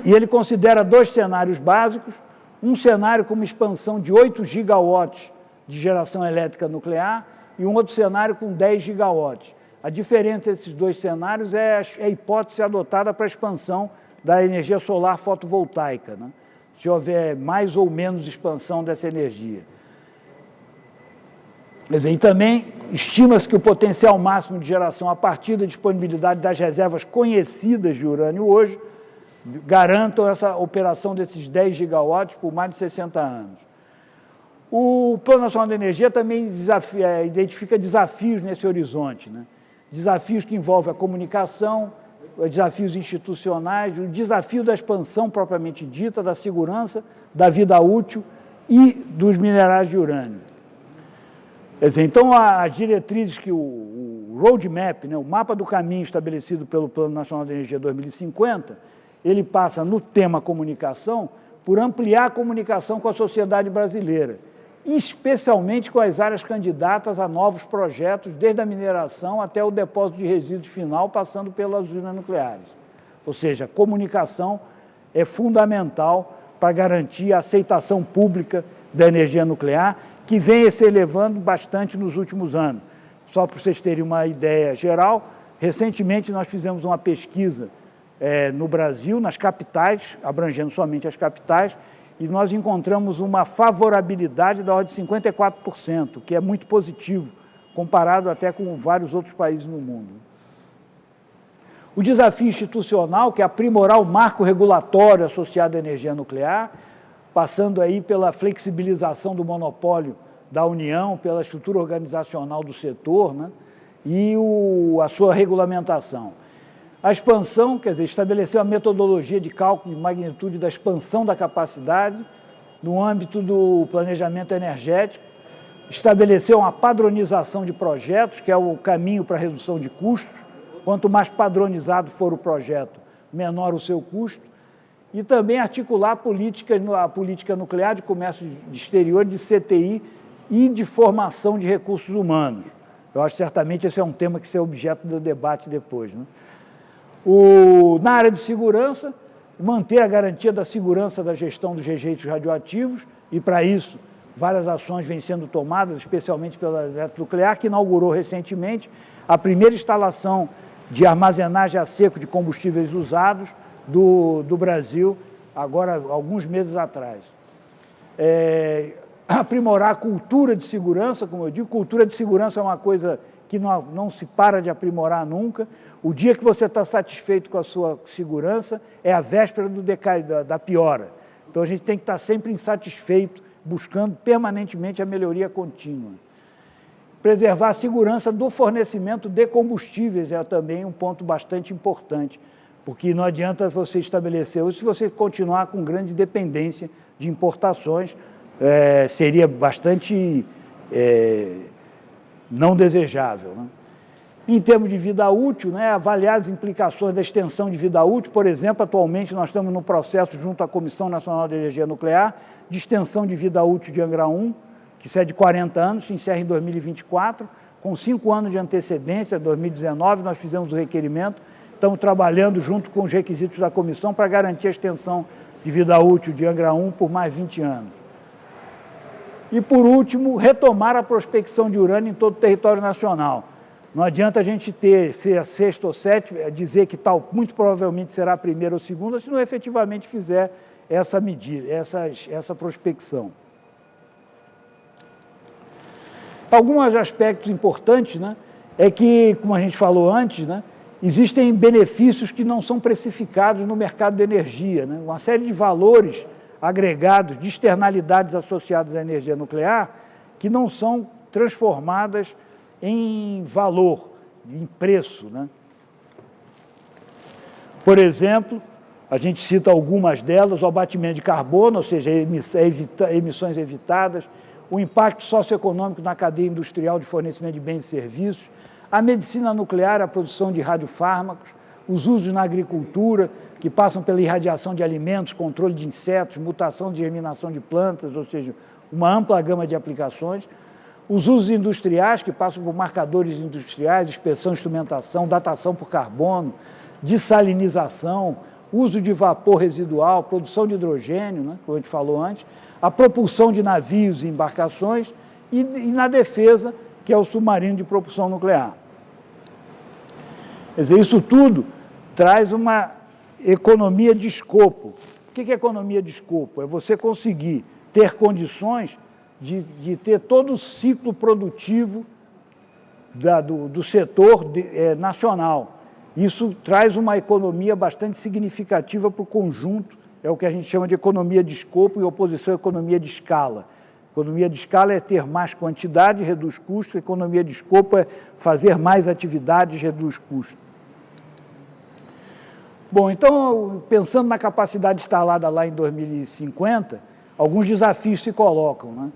E ele considera 2 cenários básicos, um cenário com uma expansão de 8 gigawatts de geração elétrica nuclear e um outro cenário com 10 gigawatts. A diferença desses 2 cenários é a hipótese adotada para a expansão da energia solar fotovoltaica, né? Se houver mais ou menos expansão dessa energia. Quer dizer, e também estima-se que o potencial máximo de geração a partir da disponibilidade das reservas conhecidas de urânio hoje garantam essa operação desses 10 gigawatts por mais de 60 anos. O Plano Nacional de Energia também identifica desafios nesse horizonte, né? Desafios que envolvem a comunicação, desafios institucionais, o desafio da expansão propriamente dita, da segurança, da vida útil e dos minerais de urânio. Quer dizer, então, as diretrizes que o roadmap, né, o mapa do caminho estabelecido pelo Plano Nacional de Energia 2050, ele passa no tema comunicação por ampliar a comunicação com a sociedade brasileira, especialmente com as áreas candidatas a novos projetos, desde a mineração até o depósito de resíduos final, passando pelas usinas nucleares. Ou seja, a comunicação é fundamental para garantir a aceitação pública da energia nuclear, que vem se elevando bastante nos últimos anos. Só para vocês terem uma ideia geral, recentemente nós fizemos uma pesquisa no Brasil, nas capitais, abrangendo somente as capitais, e nós encontramos uma favorabilidade da ordem de 54%, que é muito positivo, comparado até com vários outros países no mundo. O desafio institucional, que é aprimorar o marco regulatório associado à energia nuclear, passando aí pela flexibilização do monopólio da União, pela estrutura organizacional do setor, né, e a sua regulamentação. A expansão, quer dizer, estabeleceu a metodologia de cálculo de magnitude da expansão da capacidade no âmbito do planejamento energético, estabeleceu uma padronização de projetos, que é o caminho para a redução de custos. Quanto mais padronizado for o projeto, menor o seu custo, e também articular a política nuclear de comércio exterior, de CTI e de formação de recursos humanos. Eu acho que certamente esse é um tema que será objeto do debate depois, né? Na área de segurança, manter a garantia da segurança da gestão dos rejeitos radioativos, e para isso várias ações vêm sendo tomadas, especialmente pela Eletronuclear, que inaugurou recentemente a primeira instalação de armazenagem a seco de combustíveis usados do Brasil, agora alguns meses atrás. Aprimorar a cultura de segurança, como eu digo, cultura de segurança é uma coisa que não se para de aprimorar nunca. O dia que você está satisfeito com a sua segurança é a véspera da piora. Então a gente tem que estar sempre insatisfeito, buscando permanentemente a melhoria contínua. Preservar a segurança do fornecimento de combustíveis é também um ponto bastante importante, porque não adianta você estabelecer isso se você continuar com grande dependência de importações, seria bastante não desejável, né? Em termos de vida útil, né, avaliar as implicações da extensão de vida útil. Por exemplo, atualmente nós estamos no processo, junto à Comissão Nacional de Energia Nuclear, de extensão de vida útil de Angra 1, que é de 40 anos, se encerra em 2024, com 5 anos de antecedência, 2019, nós fizemos o requerimento, estamos trabalhando junto com os requisitos da comissão para garantir a extensão de vida útil de Angra 1 por mais 20 anos. E, por último, retomar a prospecção de urânio em todo o território nacional. Não adianta a gente ser a sexta ou sétima, dizer que tal, muito provavelmente será a primeira ou segunda, se não efetivamente fizer essa medida, essa prospecção. Alguns aspectos importantes, né, é que, como a gente falou antes, né, existem benefícios que não são precificados no mercado de energia, né, uma série de valores agregados, de externalidades associadas à energia nuclear, que não são transformadas em valor, em preço, né? Por exemplo, a gente cita algumas delas: o abatimento de carbono, ou seja, emissões evitadas, o impacto socioeconômico na cadeia industrial de fornecimento de bens e serviços, a medicina nuclear, a produção de radiofármacos, os usos na agricultura, que passam pela irradiação de alimentos, controle de insetos, mutação de germinação de plantas, ou seja, uma ampla gama de aplicações, os usos industriais, que passam por marcadores industriais, inspeção, instrumentação, datação por carbono, dessalinização, uso de vapor residual, produção de hidrogênio, né, como a gente falou antes, a propulsão de navios e embarcações e na defesa, que é o submarino de propulsão nuclear. Quer dizer, isso tudo traz uma economia de escopo. O que é economia de escopo? É você conseguir ter condições de ter todo o ciclo produtivo do setor nacional. Isso traz uma economia bastante significativa para o conjunto, é o que a gente chama de economia de escopo, em oposição à economia de escala. Economia de escala é ter mais quantidade, reduz custo, economia de escopo é fazer mais atividades, reduz custo. Bom, então, pensando na capacidade instalada lá em 2050, alguns desafios se colocam, né?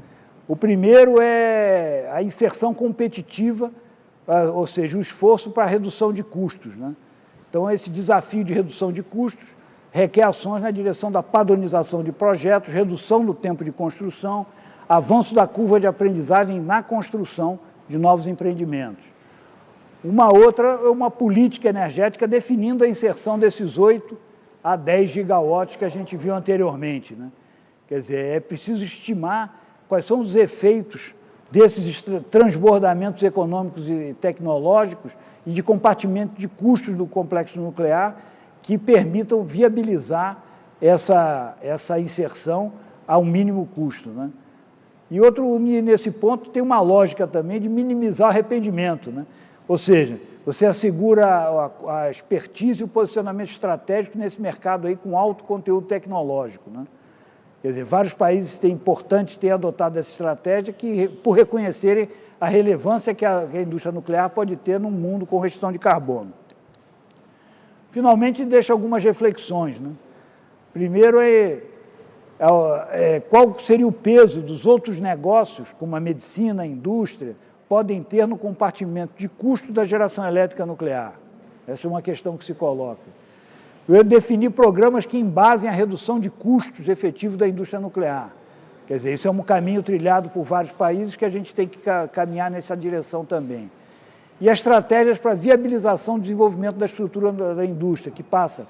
O primeiro é a inserção competitiva, ou seja, o esforço para a redução de custos, né? Então, esse desafio de redução de custos requer ações na direção da padronização de projetos, redução do tempo de construção, avanço da curva de aprendizagem na construção de novos empreendimentos. Uma outra é uma política energética definindo a inserção desses 8 a 10 gigawatts que a gente viu anteriormente, né? Quer dizer, é preciso estimar quais são os efeitos desses transbordamentos econômicos e tecnológicos e de compartimento de custos do complexo nuclear que permitam viabilizar essa inserção ao mínimo custo, né? E outro, nesse ponto, tem uma lógica também de minimizar o arrependimento, né? Ou seja, você assegura a expertise e o posicionamento estratégico nesse mercado aí com alto conteúdo tecnológico, né? Quer dizer, vários países importantes têm adotado essa estratégia por reconhecerem a relevância que a indústria nuclear pode ter num mundo com restrição de carbono. Finalmente, deixa algumas reflexões, né? Primeiro qual seria o peso dos outros negócios, como a medicina, a indústria, podem ter no compartimento de custo da geração elétrica nuclear? Essa é uma questão que se coloca. Eu definir programas que embasem a redução de custos efetivos da indústria nuclear. Quer dizer, isso é um caminho trilhado por vários países que a gente tem que caminhar nessa direção também. E as estratégias para viabilização e desenvolvimento da estrutura da indústria, que passa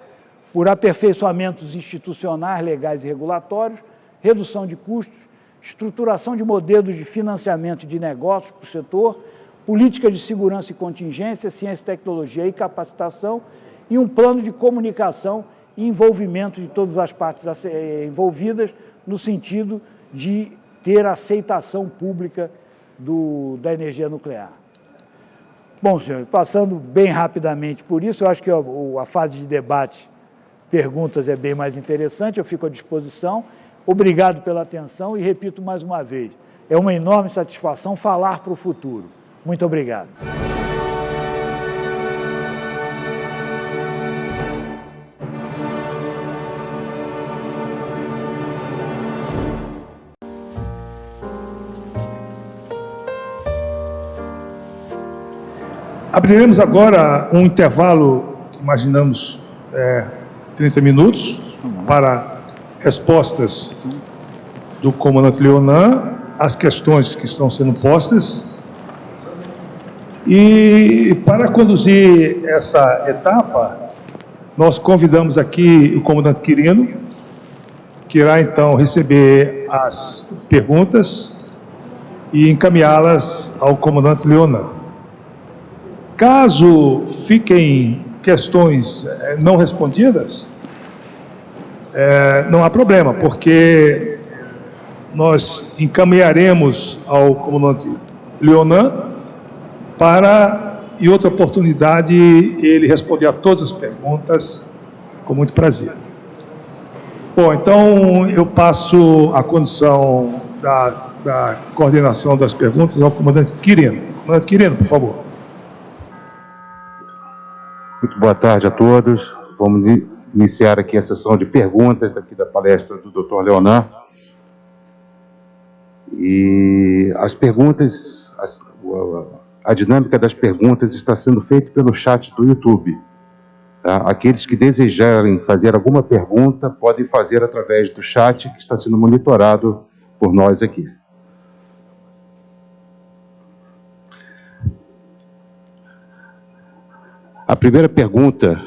por aperfeiçoamentos institucionais, legais e regulatórios, redução de custos, estruturação de modelos de financiamento de negócios para o setor, política de segurança e contingência, ciência, tecnologia e capacitação, e um plano de comunicação e envolvimento de todas as partes envolvidas, no sentido de ter aceitação pública da energia nuclear. Bom, senhores, passando bem rapidamente por isso, eu acho que a fase de debate, perguntas é bem mais interessante, eu fico à disposição. Obrigado pela atenção e repito mais uma vez, é uma enorme satisfação falar para o futuro. Muito obrigado. Abriremos agora um intervalo, imaginamos 30 minutos, para respostas do comandante Leonan às questões que estão sendo postas. E para conduzir essa etapa, nós convidamos aqui o comandante Quirino, que irá então receber as perguntas e encaminhá-las ao comandante Leonan. Caso fiquem questões não respondidas, não há problema, porque nós encaminharemos ao comandante Leonan para, em outra oportunidade, ele responder a todas as perguntas com muito prazer. Bom, então eu passo a condição da coordenação das perguntas ao comandante Quirino. Comandante Quirino, por favor. Muito boa tarde a todos. Vamos iniciar aqui a sessão de perguntas aqui da palestra do Dr. Leonan. E as perguntas, a dinâmica das perguntas está sendo feita pelo chat do YouTube. Tá? Aqueles que desejarem fazer alguma pergunta podem fazer através do chat que está sendo monitorado por nós aqui. A primeira pergunta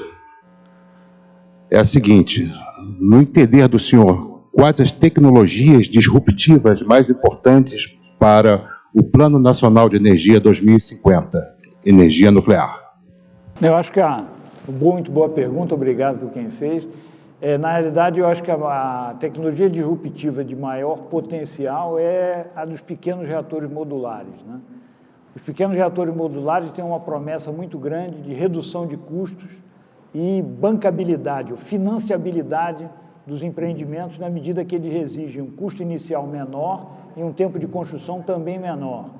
é a seguinte: no entender do senhor, quais as tecnologias disruptivas mais importantes para o Plano Nacional de Energia 2050, energia nuclear? Eu acho que Muito boa pergunta, obrigado por quem fez. Na realidade, eu acho que a tecnologia disruptiva de maior potencial é a dos pequenos reatores modulares, né? Os pequenos reatores modulares têm uma promessa muito grande de redução de custos e bancabilidade, ou financiabilidade dos empreendimentos, na medida que eles exigem um custo inicial menor e um tempo de construção também menor.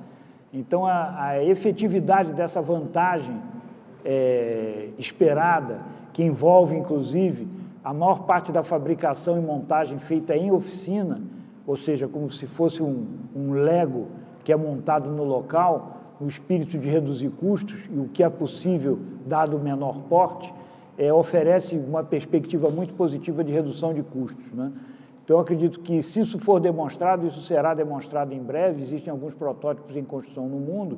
Então, a efetividade dessa vantagem esperada, que envolve, inclusive, a maior parte da fabricação e montagem feita em oficina, ou seja, como se fosse um Lego que é montado no local, o espírito de reduzir custos e o que é possível, dado o menor porte, oferece uma perspectiva muito positiva de redução de custos, né? Então, eu acredito que, se isso for demonstrado, isso será demonstrado em breve, existem alguns protótipos em construção no mundo,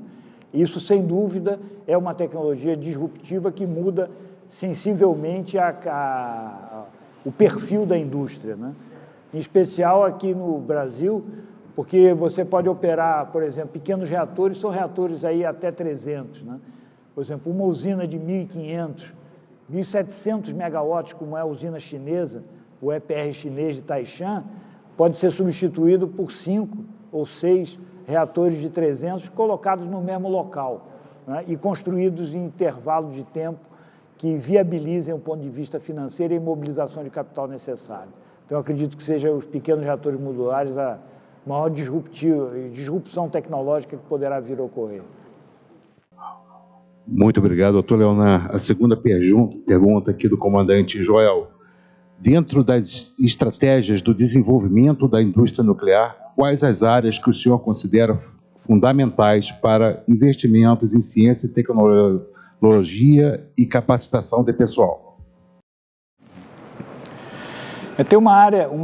e isso, sem dúvida, é uma tecnologia disruptiva que muda sensivelmente o perfil da indústria, né? Em especial aqui no Brasil, porque você pode operar, por exemplo, pequenos reatores, são reatores aí até 300, né? Por exemplo, uma usina de 1.500, 1.700 megawatts, como é a usina chinesa, o EPR chinês de Taishan, pode ser substituído por 5 ou 6 reatores de 300 colocados no mesmo local, né? E construídos em intervalo de tempo que viabilizem o ponto de vista financeiro e a mobilização de capital necessário. Então, eu acredito que sejam os pequenos reatores modulares a maior disrupção tecnológica que poderá vir a ocorrer. Muito obrigado, doutor Leonardo. A segunda pergunta aqui do comandante Joel. Dentro das estratégias do desenvolvimento da indústria nuclear, quais as áreas que o senhor considera fundamentais para investimentos em ciência e tecnologia e capacitação de pessoal? Tem uma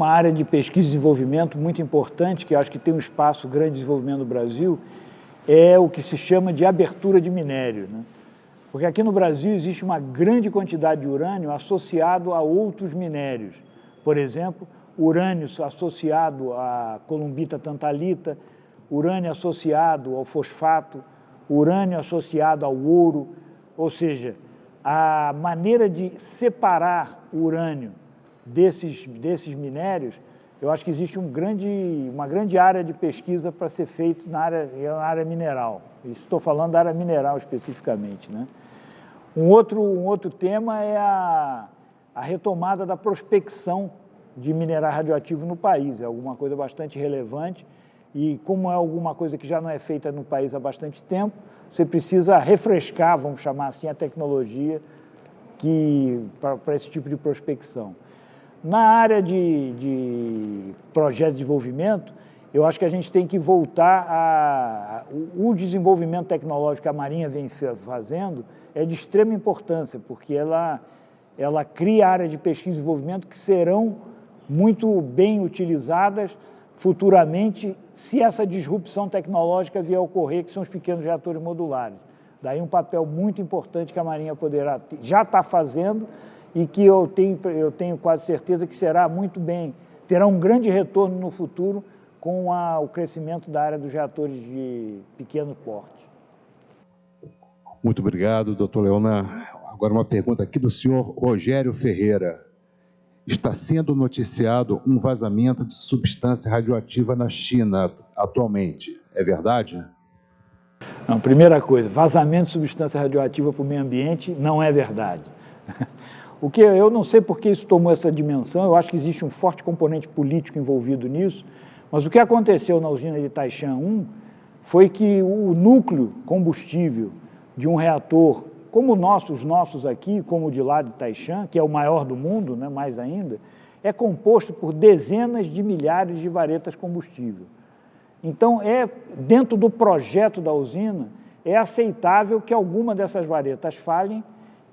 área de pesquisa e desenvolvimento muito importante, que eu acho que tem um espaço grande de desenvolvimento no Brasil, é o que se chama de abertura de minério, né? Porque aqui no Brasil existe uma grande quantidade de urânio associado a outros minérios. Por exemplo, urânio associado à columbita tantalita, urânio associado ao fosfato, urânio associado ao ouro. Ou seja, a maneira de separar o urânio desses minérios, eu acho que existe uma grande área de pesquisa para ser feito na área mineral. Estou falando da área mineral especificamente, né? Um outro tema é a retomada da prospecção de mineral radioativo no país. É alguma coisa bastante relevante e, como é alguma coisa que já não é feita no país há bastante tempo, você precisa refrescar, vamos chamar assim, a tecnologia para esse tipo de prospecção. Na área de projeto de desenvolvimento, eu acho que a gente tem que voltar o desenvolvimento tecnológico que a Marinha vem fazendo é de extrema importância, porque ela cria áreas de pesquisa e desenvolvimento que serão muito bem utilizadas futuramente, se essa disrupção tecnológica vier a ocorrer, que são os pequenos reatores modulares. Daí um papel muito importante que a Marinha já está fazendo e que eu tenho quase certeza que terá um grande retorno no futuro com o crescimento da área dos reatores de pequeno porte. Muito obrigado, doutor Leonardo. Agora uma pergunta aqui do senhor Rogério Ferreira. Está sendo noticiado um vazamento de substância radioativa na China atualmente. É verdade? Não, primeira coisa, vazamento de substância radioativa para o meio ambiente não é verdade. Eu não sei por que isso tomou essa dimensão, eu acho que existe um forte componente político envolvido nisso, mas o que aconteceu na usina de Taishan 1 foi que o núcleo combustível de um reator, como os nossos aqui, como o de lá de Taishan, que é o maior do mundo, né, mais ainda, é composto por dezenas de milhares de varetas combustível. Então, dentro do projeto da usina, é aceitável que alguma dessas varetas falhem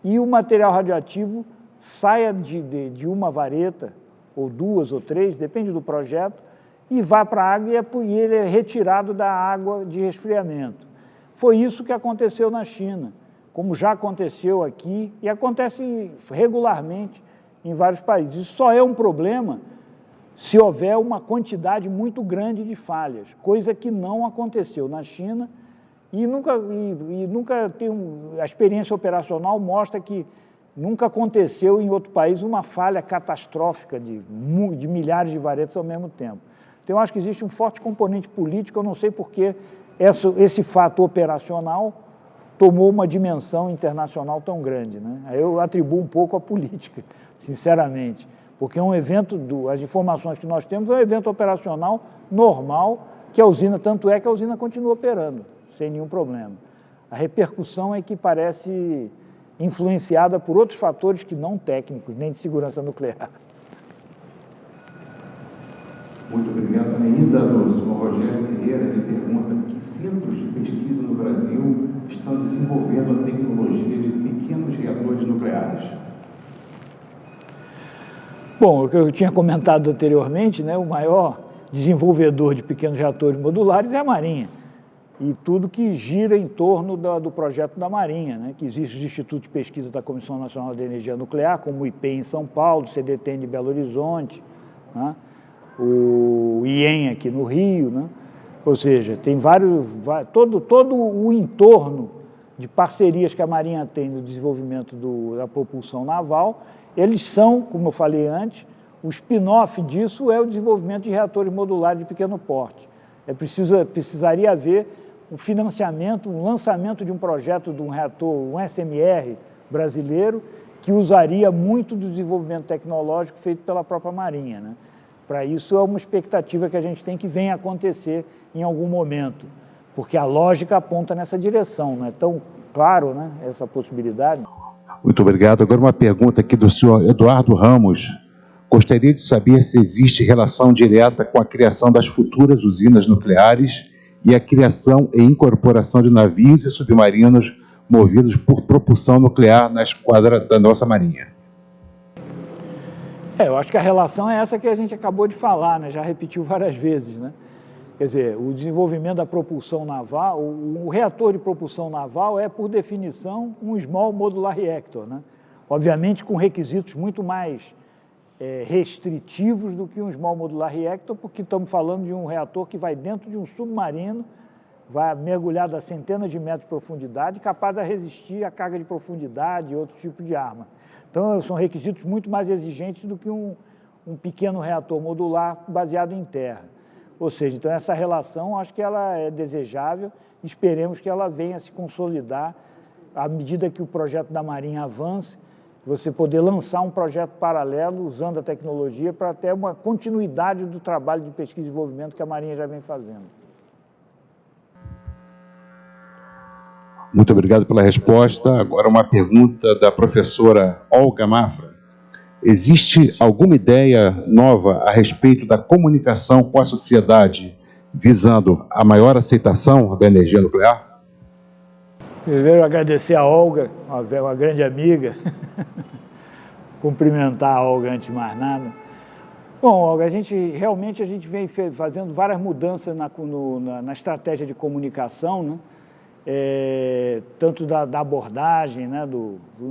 e o material radioativo saia de uma vareta, ou 2 ou 3, depende do projeto, e vá para a água e ele é retirado da água de resfriamento. Foi isso que aconteceu na China, como já aconteceu aqui e acontece regularmente em vários países. Isso só é um problema se houver uma quantidade muito grande de falhas, coisa que não aconteceu na China e nunca tem a experiência operacional mostra que nunca aconteceu em outro país uma falha catastrófica de milhares de varetas ao mesmo tempo. Então, eu acho que existe um forte componente político, eu não sei por que esse fato operacional tomou uma dimensão internacional tão grande, né? Eu atribuo um pouco à política, sinceramente, porque é um evento, as informações que nós temos é um evento operacional normal, que a usina, tanto é que a usina continua operando, sem nenhum problema. A repercussão é que parece influenciada por outros fatores que não técnicos, nem de segurança nuclear. Muito obrigado. Ainda do senhor Rogério Ferreira, ele pergunta que centros de pesquisa no Brasil estão desenvolvendo a tecnologia de pequenos reatores nucleares. Bom, o que eu tinha comentado anteriormente, né, o maior desenvolvedor de pequenos reatores modulares é a Marinha. E tudo que gira em torno do projeto da Marinha, né, que existe os institutos de pesquisa da Comissão Nacional de Energia Nuclear, como o IPEM em São Paulo, o CDTN de Belo Horizonte, né, o IEM aqui no Rio, né? Ou seja, tem todo o entorno de parcerias que a Marinha tem no desenvolvimento da propulsão naval, eles são, como eu falei antes, o spin-off disso é o desenvolvimento de reatores modulares de pequeno porte. Precisaria haver um financiamento, um lançamento de um projeto de um reator, um SMR brasileiro, que usaria muito do desenvolvimento tecnológico feito pela própria Marinha, né? Para isso, é uma expectativa que a gente tem que venha acontecer em algum momento, porque a lógica aponta nessa direção, não é tão claro, né, essa possibilidade. Muito obrigado. Agora uma pergunta aqui do senhor Eduardo Ramos. Gostaria de saber se existe relação direta com a criação das futuras usinas nucleares e a criação e incorporação de navios e submarinos movidos por propulsão nuclear na esquadra da nossa Marinha. Eu acho que a relação é essa que a gente acabou de falar, né? Já repetiu várias vezes, né? Quer dizer, o desenvolvimento da propulsão naval, o reator de propulsão naval é, por definição, um Small Modular Reactor, né? Obviamente com requisitos muito mais restritivos do que um Small Modular Reactor, porque estamos falando de um reator que vai dentro de um submarino, vai mergulhado a centenas de metros de profundidade, capaz de resistir à carga de profundidade e outros tipos de arma. Então, são requisitos muito mais exigentes do que um pequeno reator modular baseado em terra. Ou seja, então essa relação, acho que ela é desejável, esperemos que ela venha se consolidar à medida que o projeto da Marinha avance, você poder lançar um projeto paralelo usando a tecnologia para ter uma continuidade do trabalho de pesquisa e desenvolvimento que a Marinha já vem fazendo. Muito obrigado pela resposta. Agora uma pergunta da professora Olga Mafra. Existe alguma ideia nova a respeito da comunicação com a sociedade visando a maior aceitação da energia nuclear? Primeiro, agradecer a Olga, uma grande amiga, cumprimentar a Olga antes de mais nada. Bom, Olga, a gente vem fazendo várias mudanças na estratégia de comunicação, né? Tanto da abordagem, né?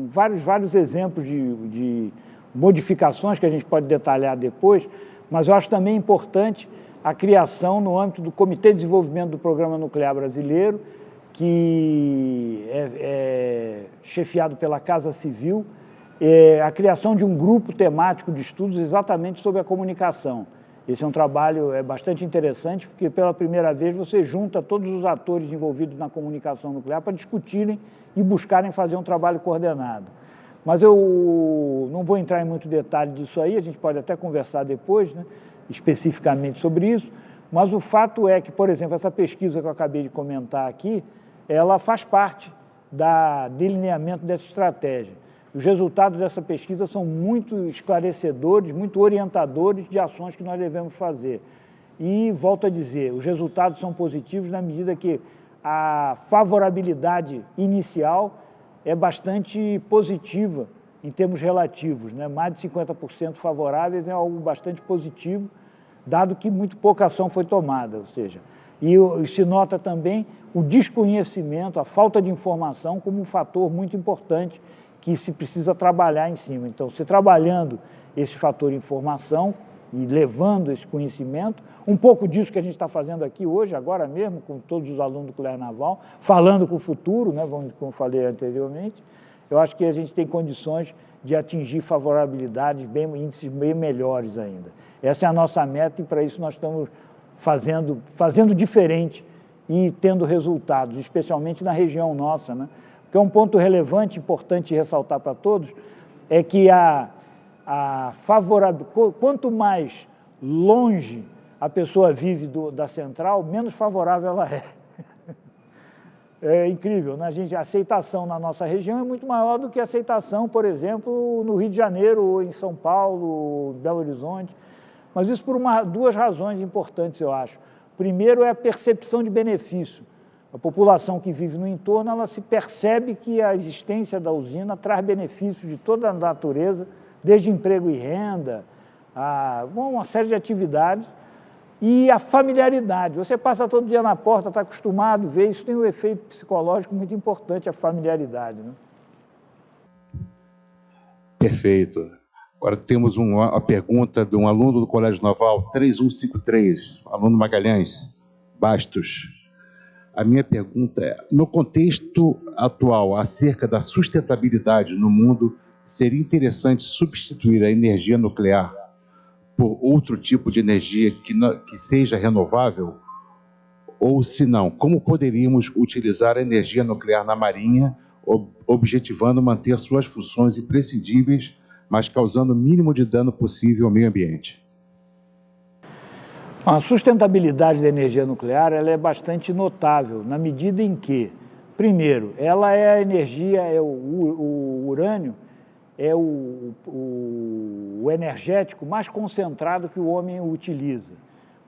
Vários exemplos de modificações que a gente pode detalhar depois, mas eu acho também importante a criação no âmbito do Comitê de Desenvolvimento do Programa Nuclear Brasileiro, que é chefiado pela Casa Civil, a criação de um grupo temático de estudos exatamente sobre a comunicação. Esse é um trabalho bastante interessante, porque pela primeira vez você junta todos os atores envolvidos na comunicação nuclear para discutirem e buscarem fazer um trabalho coordenado. Mas eu não vou entrar em muito detalhe disso aí, a gente pode até conversar depois, né, especificamente sobre isso, mas o fato é que, por exemplo, essa pesquisa que eu acabei de comentar aqui, ela faz parte do delineamento dessa estratégia. Os resultados dessa pesquisa são muito esclarecedores, muito orientadores de ações que nós devemos fazer. E, volto a dizer, os resultados são positivos na medida que a favorabilidade inicial é bastante positiva em termos relativos, né? Mais de 50% favoráveis é algo bastante positivo, dado que muito pouca ação foi tomada, ou seja, e se nota também o desconhecimento, a falta de informação como um fator muito importante que se precisa trabalhar em cima. Então, se trabalhando esse fator informação e levando esse conhecimento, um pouco disso que a gente está fazendo aqui hoje, agora mesmo, com todos os alunos do Nuclear Naval, falando com o futuro, né, como eu falei anteriormente, eu acho que a gente tem condições de atingir favorabilidades, índices bem melhores ainda. Essa é a nossa meta e para isso nós estamos fazendo diferente e tendo resultados, especialmente na região nossa, né? Porque um ponto relevante, importante ressaltar para todos, é que quanto mais longe a pessoa vive da central, menos favorável ela é. É incrível, né? A aceitação na nossa região é muito maior do que a aceitação, por exemplo, no Rio de Janeiro, ou em São Paulo, Belo Horizonte. Mas isso por duas razões importantes, eu acho. Primeiro é a percepção de benefício. A população que vive no entorno, ela se percebe que a existência da usina traz benefícios de toda a natureza, desde emprego e renda, uma série de atividades, e a familiaridade. Você passa todo dia na porta, está acostumado a ver, isso tem um efeito psicológico muito importante, a familiaridade, né? Perfeito. Agora temos uma pergunta de um aluno do Colégio Naval 3153, aluno Magalhães Bastos. A minha pergunta é, no contexto atual, acerca da sustentabilidade no mundo, seria interessante substituir a energia nuclear por outro tipo de energia que seja renovável? Ou, se não, como poderíamos utilizar a energia nuclear na Marinha, objetivando manter suas funções imprescindíveis, mas causando o mínimo de dano possível ao meio ambiente? A sustentabilidade da energia nuclear ela é bastante notável, na medida em que, primeiro, ela é a energia, o urânio, é o energético mais concentrado que o homem utiliza.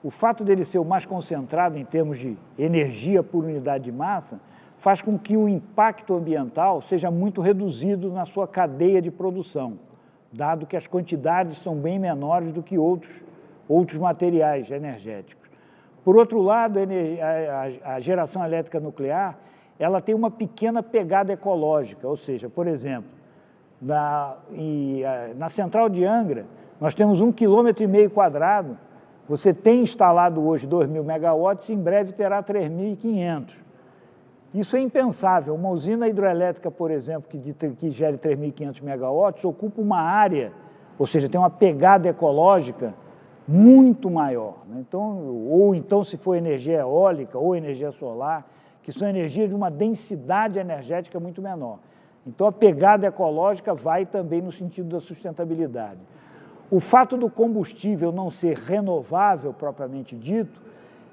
O fato dele ser o mais concentrado em termos de energia por unidade de massa faz com que o impacto ambiental seja muito reduzido na sua cadeia de produção, dado que as quantidades são bem menores do que outros materiais energéticos. Por outro lado, a geração elétrica nuclear ela tem uma pequena pegada ecológica, ou seja, por exemplo, na central de Angra, nós temos 1,5 km², você tem instalado hoje 2.000 megawatts, em breve terá 3.500. Isso é impensável. Uma usina hidrelétrica, por exemplo, que gere 3.500 megawatts, ocupa uma área, ou seja, tem uma pegada ecológica muito maior, né? Então, se for energia eólica ou energia solar, que são energias de uma densidade energética muito menor. Então, a pegada ecológica vai também no sentido da sustentabilidade. O fato do combustível não ser renovável, propriamente dito,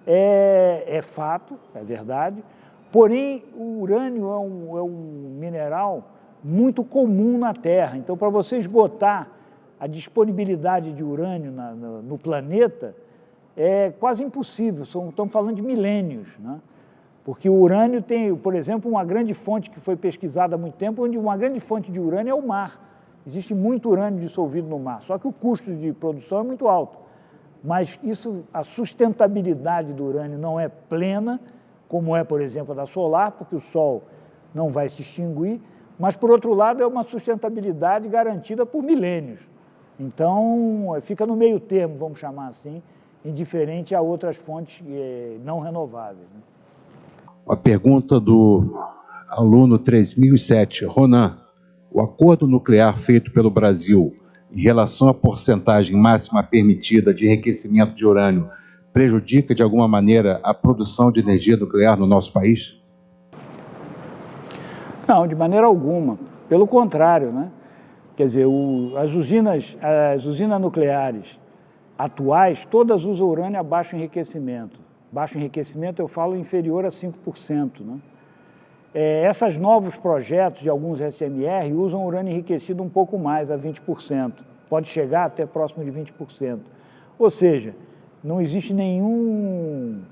é fato, é verdade, porém, o urânio é um mineral muito comum na Terra. Então, para você esgotar a disponibilidade de urânio no planeta, é quase impossível, estamos falando de milênios, né? Porque o urânio tem, por exemplo, uma grande fonte que foi pesquisada há muito tempo, onde uma grande fonte de urânio é o mar. Existe muito urânio dissolvido no mar, só que o custo de produção é muito alto. Mas a sustentabilidade do urânio não é plena, como é, por exemplo, a da solar, porque o sol não vai se extinguir, mas, por outro lado, é uma sustentabilidade garantida por milênios. Então, fica no meio termo, vamos chamar assim, indiferente a outras fontes não renováveis, né? A pergunta do aluno 3007, Ronan. O acordo nuclear feito pelo Brasil em relação à porcentagem máxima permitida de enriquecimento de urânio prejudica, de alguma maneira, a produção de energia nuclear no nosso país? Não, de maneira alguma. Pelo contrário, né? Quer dizer, as usinas nucleares atuais, todas usam urânio a baixo enriquecimento. Baixo enriquecimento, eu falo inferior a 5%, né? Esses novos projetos de alguns SMR usam urânio enriquecido um pouco mais, a 20%. Pode chegar até próximo de 20%. Ou seja, não existe nenhum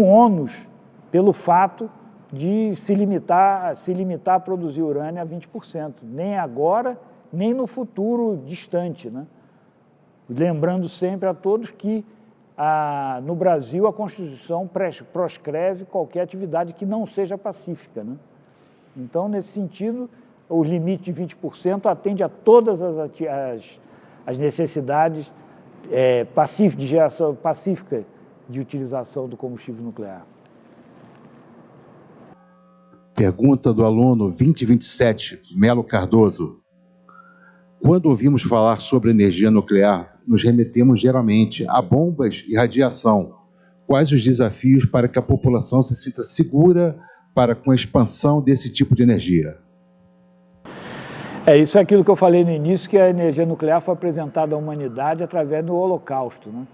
ônus pelo fato de se limitar a produzir urânio a 20%, nem agora, nem no futuro distante, né? Lembrando sempre a todos que no Brasil a Constituição proscreve qualquer atividade que não seja pacífica, né? Então, nesse sentido, o limite de 20% atende a todas as necessidades de geração pacífica de utilização do combustível nuclear. Pergunta do aluno 2027, Melo Cardoso. Quando ouvimos falar sobre energia nuclear, nos remetemos geralmente a bombas e radiação. Quais os desafios para que a população se sinta segura com a expansão desse tipo de energia? Isso é aquilo que eu falei no início, que a energia nuclear foi apresentada à humanidade através do Holocausto, né?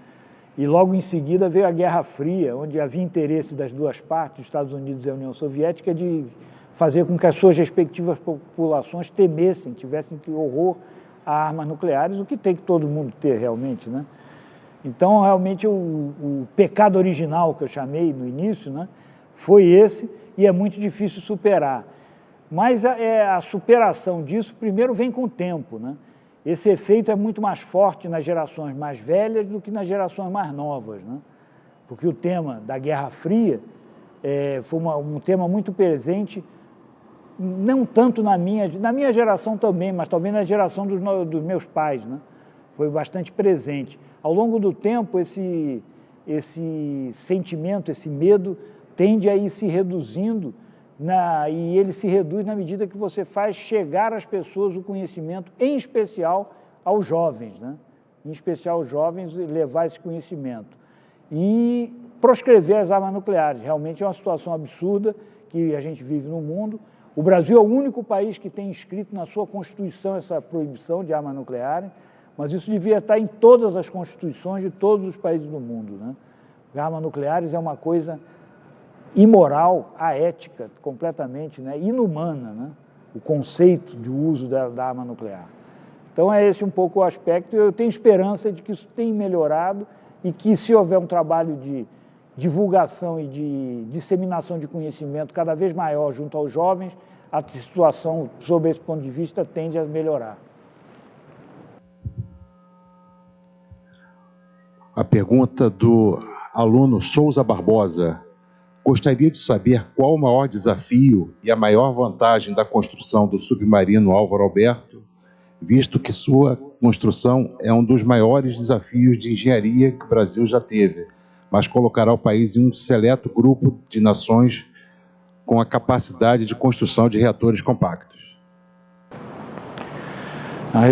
E logo em seguida veio a Guerra Fria, onde havia interesse das duas partes, dos Estados Unidos e a União Soviética, de fazer com que as suas respectivas populações temessem, tivessem horror a armas nucleares, o que tem que todo mundo ter realmente, né? Então, realmente, o pecado original que eu chamei no início, né, foi esse, e é muito difícil superar. Mas a superação disso, primeiro, vem com o tempo, né? Esse efeito é muito mais forte nas gerações mais velhas do que nas gerações mais novas, né? Porque o tema da Guerra Fria foi um tema muito presente, não tanto na minha geração também, mas também na geração dos meus pais, né? Foi bastante presente. Ao longo do tempo, esse sentimento, esse medo, tende a ir se reduzindo, e ele se reduz na medida que você faz chegar às pessoas o conhecimento, em especial aos jovens, né? Em especial aos jovens, levar esse conhecimento. E proscrever as armas nucleares. Realmente é uma situação absurda que a gente vive no mundo. O Brasil é o único país que tem inscrito na sua Constituição essa proibição de armas nucleares, mas isso devia estar em todas as constituições de todos os países do mundo, né? Armas nucleares é uma coisa imoral, aética, completamente, né? Inumana, né? O conceito de uso da arma nuclear. Então é esse um pouco o aspecto. Eu tenho esperança de que isso tenha melhorado e que, se houver um trabalho de divulgação e de disseminação de conhecimento cada vez maior junto aos jovens, a situação, sob esse ponto de vista, tende a melhorar. A pergunta do aluno Souza Barbosa. Gostaria de saber qual o maior desafio e a maior vantagem da construção do submarino Álvaro Alberto, visto que sua construção é um dos maiores desafios de engenharia que o Brasil já teve, mas colocará o país em um seleto grupo de nações com a capacidade de construção de reatores compactos.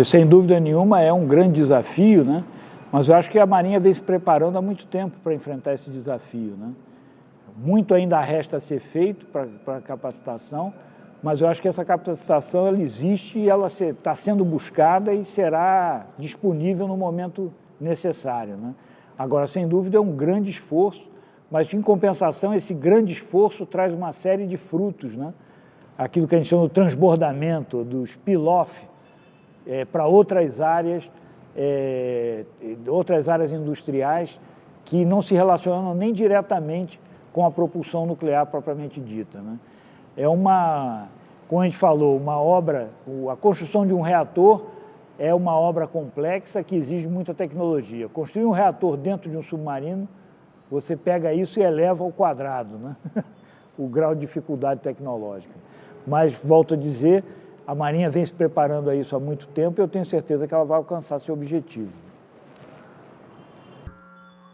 Sem dúvida nenhuma é um grande desafio, né? Mas eu acho que a Marinha vem se preparando há muito tempo para enfrentar esse desafio, né? Muito ainda resta a ser feito para a capacitação, mas eu acho que essa capacitação ela existe e ela está sendo buscada e será disponível no momento necessário, né? Agora, sem dúvida, é um grande esforço, mas, em compensação, esse grande esforço traz uma série de frutos, né? Aquilo que a gente chama de transbordamento, do spill-off, para outras áreas industriais que não se relacionam nem diretamente com a propulsão nuclear propriamente dita, né? Como a gente falou, uma obra, a construção de um reator é uma obra complexa que exige muita tecnologia. Construir um reator dentro de um submarino, você pega isso e eleva ao quadrado, né? O grau de dificuldade tecnológica. Mas, volto a dizer, a Marinha vem se preparando a isso há muito tempo e eu tenho certeza que ela vai alcançar seu objetivo.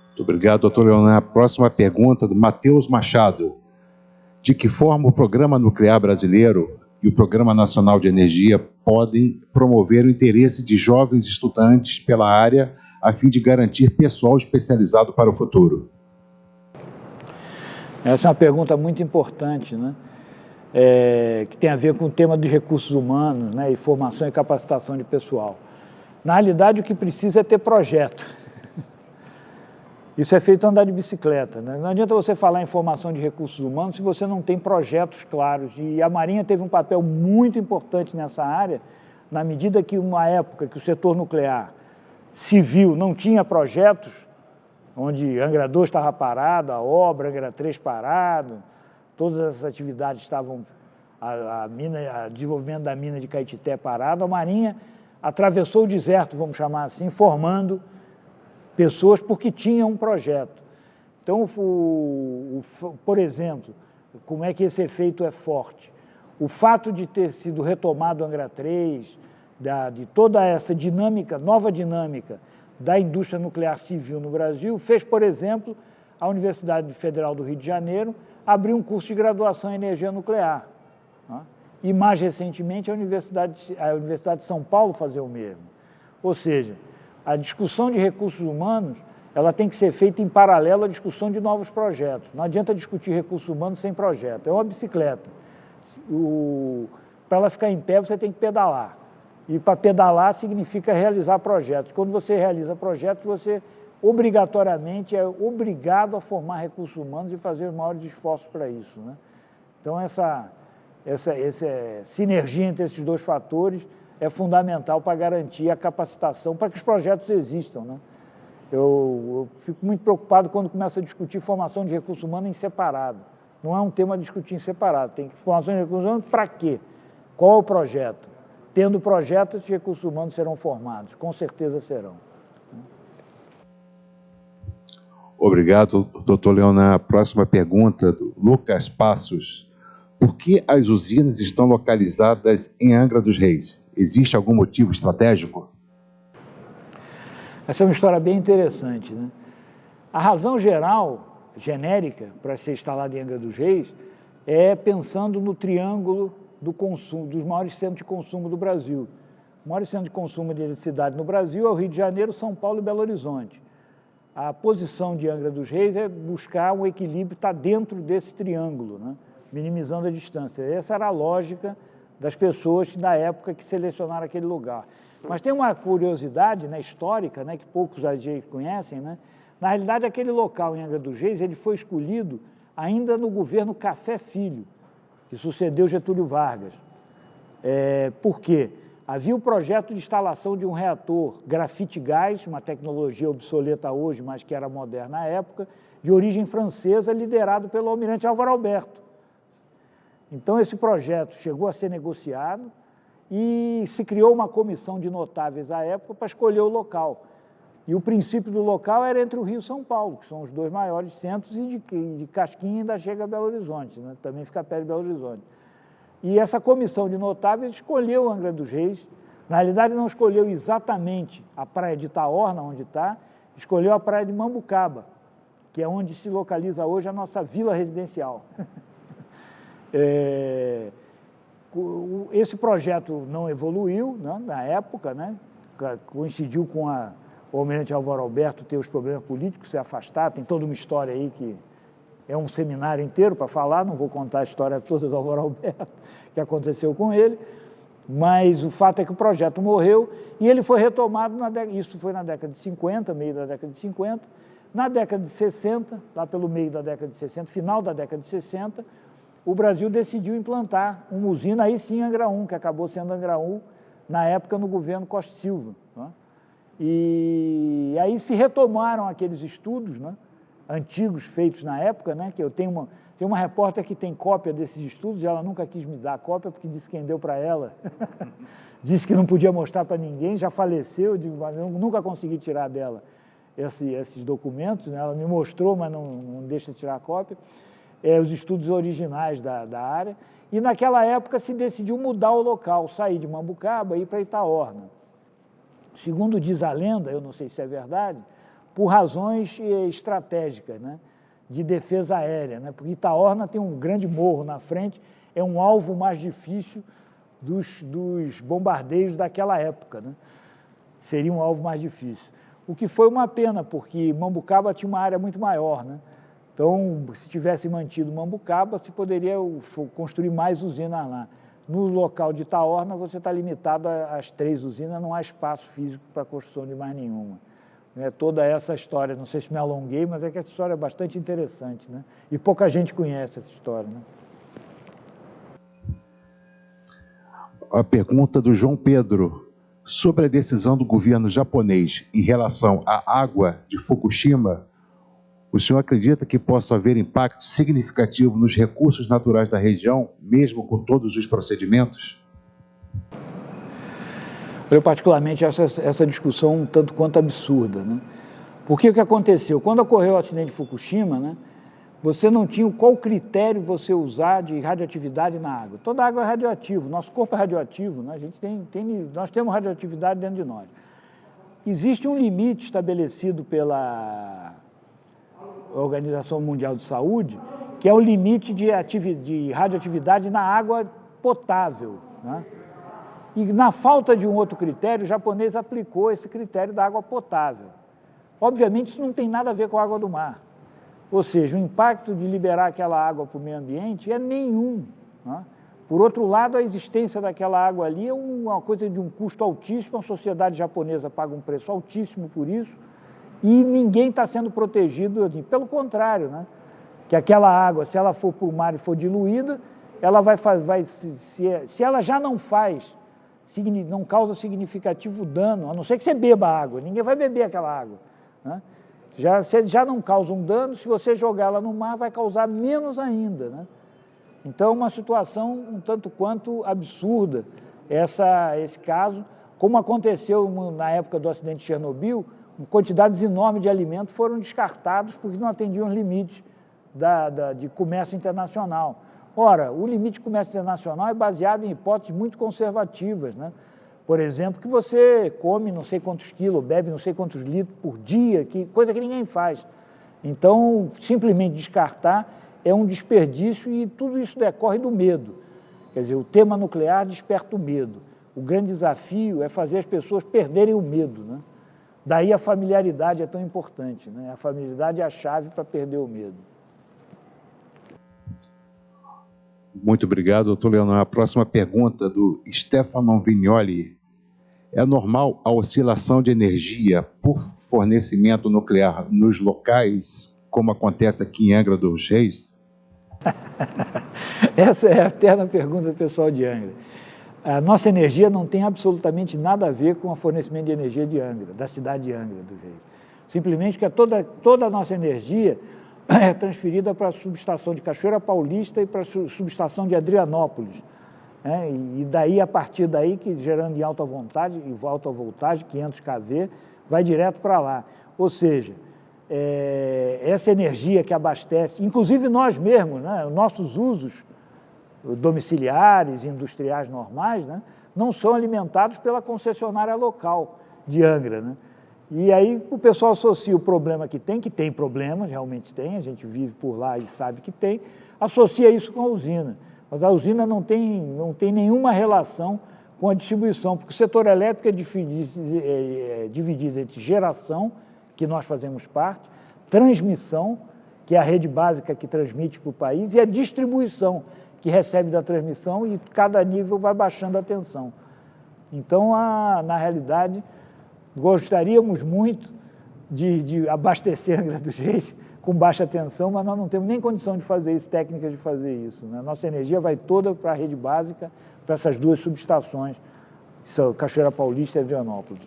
Muito obrigado, doutor Leonardo. A próxima pergunta do Matheus Machado. De que forma o Programa Nuclear Brasileiro e o Programa Nacional de Energia podem promover o interesse de jovens estudantes pela área a fim de garantir pessoal especializado para o futuro? Essa é uma pergunta muito importante, né? Que tem a ver com o tema dos recursos humanos, né? E formação e capacitação de pessoal. Na realidade, o que precisa é ter projeto. Isso é feito andar de bicicleta, né? Não adianta você falar em formação de recursos humanos se você não tem projetos claros. E a Marinha teve um papel muito importante nessa área, na medida que, uma época que o setor nuclear civil não tinha projetos, onde Angra 2 estava parado, a obra, Angra 3 parado, todas as atividades estavam, o desenvolvimento da mina de Caetité parado, a Marinha atravessou o deserto, vamos chamar assim, formando pessoas porque tinha um projeto. Então, por exemplo, como é que esse efeito é forte? O fato de ter sido retomado o Angra 3, de toda essa dinâmica, nova dinâmica da indústria nuclear civil no Brasil, fez, por exemplo, a Universidade Federal do Rio de Janeiro abrir um curso de graduação em energia nuclear. e, mais recentemente, a Universidade de São Paulo fazer o mesmo. Ou seja, a discussão de recursos humanos ela tem que ser feita em paralelo à discussão de novos projetos. Não adianta discutir recursos humanos sem projeto. É uma bicicleta. Para ela ficar em pé, você tem que pedalar. E para pedalar significa realizar projetos. Quando você realiza projetos, você obrigatoriamente é obrigado a formar recursos humanos e fazer os maiores esforços para isso, né? Então, essa sinergia entre esses dois fatores é fundamental para garantir a capacitação, para que os projetos existam, né? Eu fico muito preocupado quando começa a discutir formação de recursos humanos em separado. Não é um tema a discutir em separado. Tem formação de recursos humanos para quê? Qual é o projeto? Tendo projeto, esses recursos humanos serão formados. Com certeza serão. Obrigado, doutor Leonardo. Próxima pergunta, do Lucas Passos. Por que as usinas estão localizadas em Angra dos Reis? Existe algum motivo estratégico? Essa é uma história bem interessante, né? A razão geral, genérica, para ser instalada em Angra dos Reis, é pensando no triângulo do consumo, dos maiores centros de consumo do Brasil. O maior centro de consumo de eletricidade no Brasil é o Rio de Janeiro, São Paulo e Belo Horizonte. A posição de Angra dos Reis é buscar um equilíbrio, estar dentro desse triângulo, né? Minimizando a distância. Essa era a lógica das pessoas da época que selecionaram aquele lugar. Mas tem uma curiosidade, né, histórica, né, que poucos conhecem, né? Na realidade, aquele local em Angra dos Reis ele foi escolhido ainda no governo Café Filho, que sucedeu Getúlio Vargas. Por quê? Havia o projeto de instalação de um reator grafite-gás, uma tecnologia obsoleta hoje, mas que era moderna à época, de origem francesa, liderado pelo almirante Álvaro Alberto. Então, esse projeto chegou a ser negociado e se criou uma comissão de notáveis à época para escolher o local. E o princípio do local era entre o Rio e São Paulo, que são os dois maiores centros, e de Casquinha ainda chega a Belo Horizonte, né? Também fica perto de Belo Horizonte. E essa comissão de notáveis escolheu Angra dos Reis. Na realidade, não escolheu exatamente a praia de Itaorna, onde está, escolheu a praia de Mambucaba, que é onde se localiza hoje a nossa vila residencial. Esse projeto não evoluiu, né, na época, né, coincidiu com o almirante Álvaro Alberto ter os problemas políticos, se afastar, tem toda uma história aí que é um seminário inteiro para falar, não vou contar a história toda do Álvaro Alberto, que aconteceu com ele, mas o fato é que o projeto morreu e ele foi retomado, isso foi na década de 50, meio da década de 50, na década de 60, lá pelo meio da década de 60, final da década de 60, o Brasil decidiu implantar uma usina, aí sim Angra 1, que acabou sendo Angra 1, na época no governo Costa e Silva, né? E aí se retomaram aqueles estudos, né, antigos feitos na época, né, que eu tenho uma repórter que tem cópia desses estudos, e ela nunca quis me dar a cópia, porque disse que quem deu para ela, disse que não podia mostrar para ninguém, já faleceu, eu nunca consegui tirar dela esses documentos, né, ela me mostrou, mas não deixa de tirar a cópia. Os estudos originais da área, e naquela época se decidiu mudar o local, sair de Mambucaba e ir para Itaorna. Segundo diz a lenda, eu não sei se é verdade, por razões estratégicas, né, de defesa aérea, né, porque Itaorna tem um grande morro na frente, é um alvo mais difícil dos bombardeios daquela época, né, seria um alvo mais difícil. O que foi uma pena, porque Mambucaba tinha uma área muito maior, né? Então, se tivesse mantido Mambucaba, se poderia construir mais usinas lá. No local de Itaorna, você está limitado às 3 usinas, não há espaço físico para a construção de mais nenhuma. Toda essa história, não sei se me alonguei, mas é que essa história é bastante interessante, né? E pouca gente conhece essa história, né? A pergunta do João Pedro. Sobre a decisão do governo japonês em relação à água de Fukushima, o senhor acredita que possa haver impacto significativo nos recursos naturais da região, mesmo com todos os procedimentos? Eu particularmente acho essa discussão um tanto quanto absurda, né? Porque o que aconteceu? Quando ocorreu o acidente de Fukushima, né, você não tinha qual critério você usar de radioatividade na água. Toda água é radioativa, nosso corpo é radioativo, né? A gente nós temos radioatividade dentro de nós. Existe um limite estabelecido pela Organização Mundial de Saúde, que é o limite de radioatividade na água potável, né? E na falta de um outro critério, o japonês aplicou esse critério da água potável. Obviamente, isso não tem nada a ver com a água do mar. Ou seja, o impacto de liberar aquela água para o meio ambiente é nenhum, né? Por outro lado, a existência daquela água ali é uma coisa de um custo altíssimo, a sociedade japonesa paga um preço altíssimo por isso, e ninguém está sendo protegido aqui. Pelo contrário, né? Que aquela água, se ela for para o mar e for diluída, ela se ela já não não causa significativo dano, a não ser que você beba água, ninguém vai beber aquela água, né? Se já não causa um dano, se você jogar ela no mar, vai causar menos ainda, né? Então, uma situação um tanto quanto absurda esse caso, como aconteceu na época do acidente de Chernobyl, quantidades enormes de alimentos foram descartados porque não atendiam os limites de comércio internacional. Ora, o limite de comércio internacional é baseado em hipóteses muito conservativas, né? Por exemplo, que você come não sei quantos quilos, bebe não sei quantos litros por dia, coisa que ninguém faz. Então, simplesmente descartar é um desperdício e tudo isso decorre do medo. Quer dizer, o tema nuclear desperta o medo. O grande desafio é fazer as pessoas perderem o medo, né? Daí a familiaridade é tão importante, né? A familiaridade é a chave para perder o medo. Muito obrigado, doutor Leonardo. A próxima pergunta do Stefano Vignoli. É normal a oscilação de energia por fornecimento nuclear nos locais, como acontece aqui em Angra dos Reis? Essa é a eterna pergunta do pessoal de Angra. A nossa energia não tem absolutamente nada a ver com o fornecimento de energia de Angra, da cidade de Angra dos Reis. Simplesmente que toda a nossa energia é transferida para a subestação de Cachoeira Paulista e para a subestação de Adrianópolis, né? E daí, a partir daí, que gerando em alta voltagem, 500 kV, vai direto para lá. Ou seja, essa energia que abastece, inclusive nós mesmos, né? Nossos usos domiciliares, industriais normais, né? Não são alimentados pela concessionária local de Angra, né? E aí o pessoal associa o problema que tem problemas, realmente tem, a gente vive por lá e sabe que tem, associa isso com a usina. Mas a usina não tem nenhuma relação com a distribuição, porque o setor elétrico é dividido entre geração, que nós fazemos parte, transmissão, que é a rede básica que transmite para o país, e a distribuição, que recebe da transmissão e cada nível vai baixando a tensão. Então, na realidade, gostaríamos muito de abastecer Angra dos Reis com baixa tensão, mas nós não temos nem condição de fazer isso, técnicas de fazer isso, né? Nossa energia vai toda para a rede básica, para essas duas subestações, Cachoeira Paulista e Adrianópolis.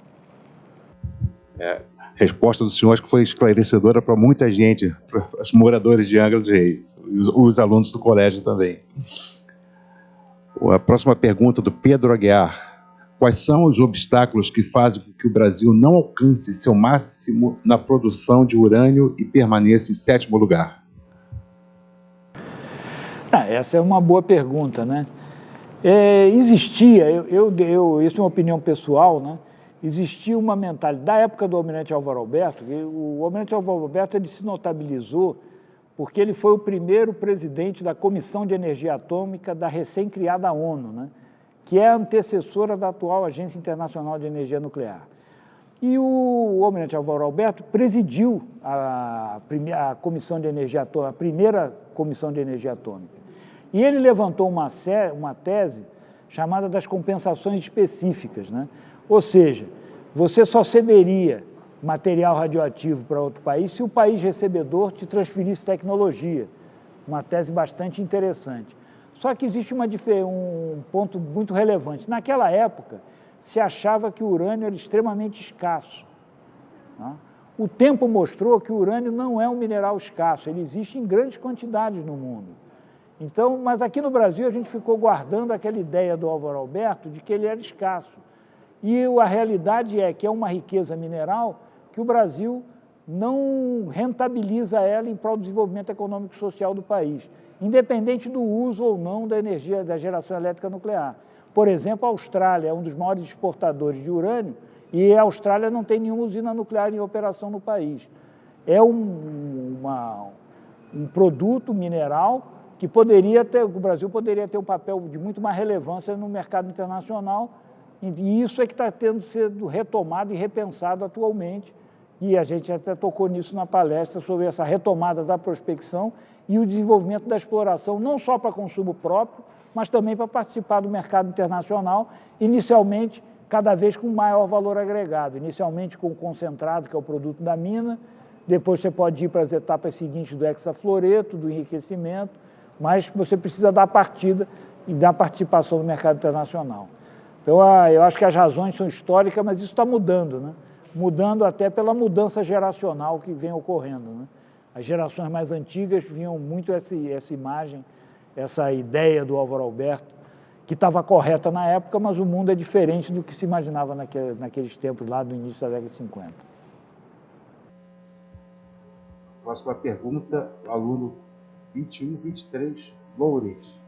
A resposta do senhor acho que foi esclarecedora para muita gente, para os moradores de Angra dos Reis, os alunos do colégio também. A próxima pergunta do Pedro Aguiar. Quais são os obstáculos que fazem com que o Brasil não alcance seu máximo na produção de urânio e permaneça em 7º lugar? Essa é uma boa pergunta, né? Existia, isso é uma opinião pessoal, né? Existia uma mentalidade, da época do Almirante Álvaro Alberto, o Almirante Álvaro Alberto ele se notabilizou porque ele foi o primeiro presidente da Comissão de Energia Atômica da recém-criada ONU, né? Que é a antecessora da atual Agência Internacional de Energia Nuclear. E o Almirante Álvaro Alberto presidiu a Comissão de Energia Atômica, a primeira Comissão de Energia Atômica. E ele levantou uma tese chamada das compensações específicas, né? Ou seja, você só cederia material radioativo para outro país se o país recebedor te transferisse tecnologia. Uma tese bastante interessante. Só que existe um ponto muito relevante. Naquela época, se achava que o urânio era extremamente escasso, tá? O tempo mostrou que o urânio não é um mineral escasso, ele existe em grandes quantidades no mundo. Então, mas aqui no Brasil a gente ficou guardando aquela ideia do Álvaro Alberto de que ele era escasso. E a realidade é que é uma riqueza mineral que o Brasil não rentabiliza ela em prol do desenvolvimento econômico e social do país, independente do uso ou não da energia da geração elétrica nuclear. Por exemplo, a Austrália é um dos maiores exportadores de urânio e a Austrália não tem nenhuma usina nuclear em operação no país. É um produto mineral que o Brasil poderia ter um papel de muito mais relevância no mercado internacional, e isso é que está tendo sido retomado e repensado atualmente, e a gente até tocou nisso na palestra, sobre essa retomada da prospecção e o desenvolvimento da exploração, não só para consumo próprio, mas também para participar do mercado internacional, inicialmente cada vez com maior valor agregado, inicialmente com o concentrado, que é o produto da mina, depois você pode ir para as etapas seguintes do hexafluoreto, do enriquecimento, mas você precisa dar partida e dar participação no mercado internacional. Então, eu acho que as razões são históricas, mas isso está mudando, né? Mudando até pela mudança geracional que vem ocorrendo, né? As gerações mais antigas vinham muito essa imagem, essa ideia do Álvaro Alberto, que estava correta na época, mas o mundo é diferente do que se imaginava naqueles tempos lá do início da década de 50. Próxima pergunta, aluno 2123, Loures.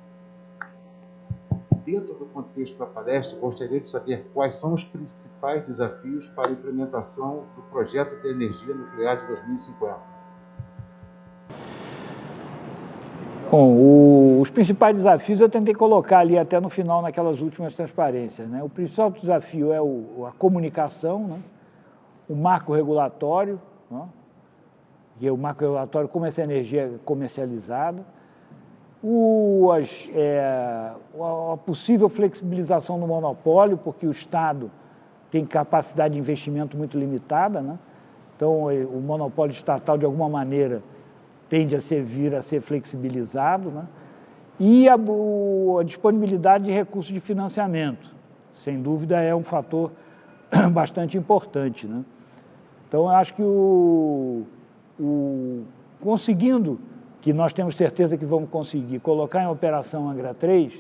Dentro do contexto da palestra, gostaria de saber quais são os principais desafios para a implementação do projeto de energia nuclear de 2050. Bom, os principais desafios eu tentei colocar ali até no final, naquelas últimas transparências, né? O principal desafio é a comunicação, né? O marco regulatório, né? Que é o marco regulatório, como essa energia é comercializada, a possível flexibilização do monopólio, porque o Estado tem capacidade de investimento muito limitada, né? Então, o monopólio estatal, de alguma maneira, tende a vir a ser flexibilizado, né? E a disponibilidade de recursos de financiamento, sem dúvida, é um fator bastante importante, né? Então, eu acho que conseguindo, que nós temos certeza que vamos conseguir, colocar em operação Angra 3,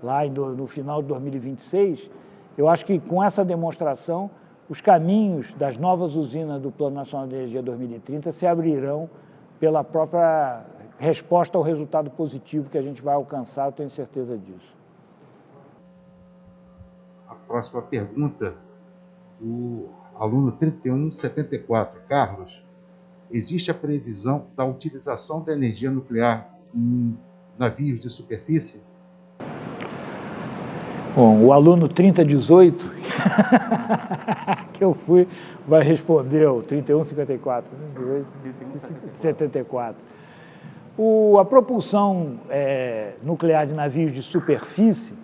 lá no final de 2026, eu acho que com essa demonstração, os caminhos das novas usinas do Plano Nacional de Energia 2030 se abrirão pela própria resposta ao resultado positivo que a gente vai alcançar, eu tenho certeza disso. A próxima pergunta, do aluno 3174, Carlos. Existe a previsão da utilização da energia nuclear em navios de superfície? Bom, o aluno 3018, que eu fui, vai responder o 3154, né? 74. A propulsão nuclear de navios de superfície,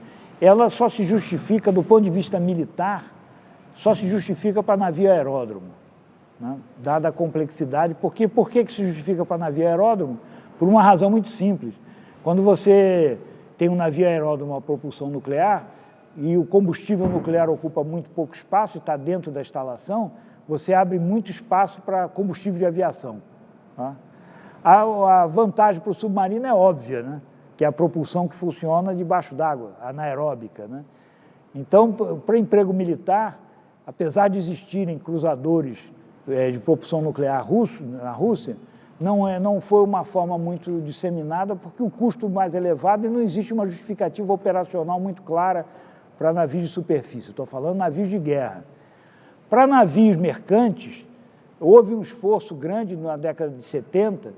ela só se justifica, do ponto de vista militar, só se justifica para navio aeródromo, né? Dada a complexidade. Por que se justifica para navio aeródromo? Por uma razão muito simples. Quando você tem um navio aeródromo a propulsão nuclear e o combustível nuclear ocupa muito pouco espaço e está dentro da instalação, você abre muito espaço para combustível de aviação, tá? A vantagem para o submarino é óbvia, né? Que é a propulsão que funciona debaixo d'água, anaeróbica, né? Então, para emprego militar, apesar de existirem cruzadores de propulsão nuclear na Rússia, não foi uma forma muito disseminada, porque o custo mais elevado e não existe uma justificativa operacional muito clara para navios de superfície. Estou falando navios de guerra. Para navios mercantes, houve um esforço grande na década de 70,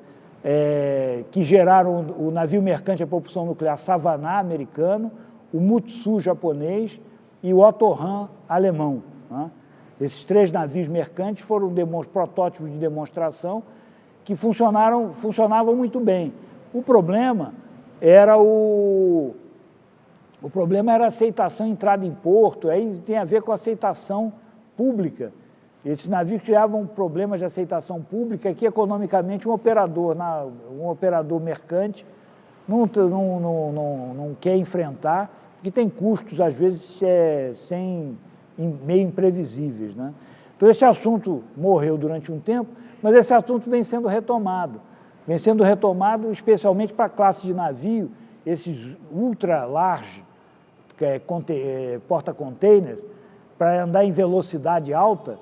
que geraram o navio mercante a propulsão nuclear Savannah americano, o Mutsu japonês e o Otto Hahn alemão, né? Esses 3 navios mercantes foram protótipos de demonstração que funcionavam muito bem. O problema era a aceitação, entrada em porto, aí tem a ver com a aceitação pública. Esses navios criavam problemas de aceitação pública que, economicamente, um operador mercante não quer enfrentar, porque tem custos, às vezes, meio imprevisíveis, né? Então, esse assunto morreu durante um tempo, mas esse assunto vem sendo retomado especialmente para a classe de navio, esses ultra large, porta-containers, para andar em velocidade alta.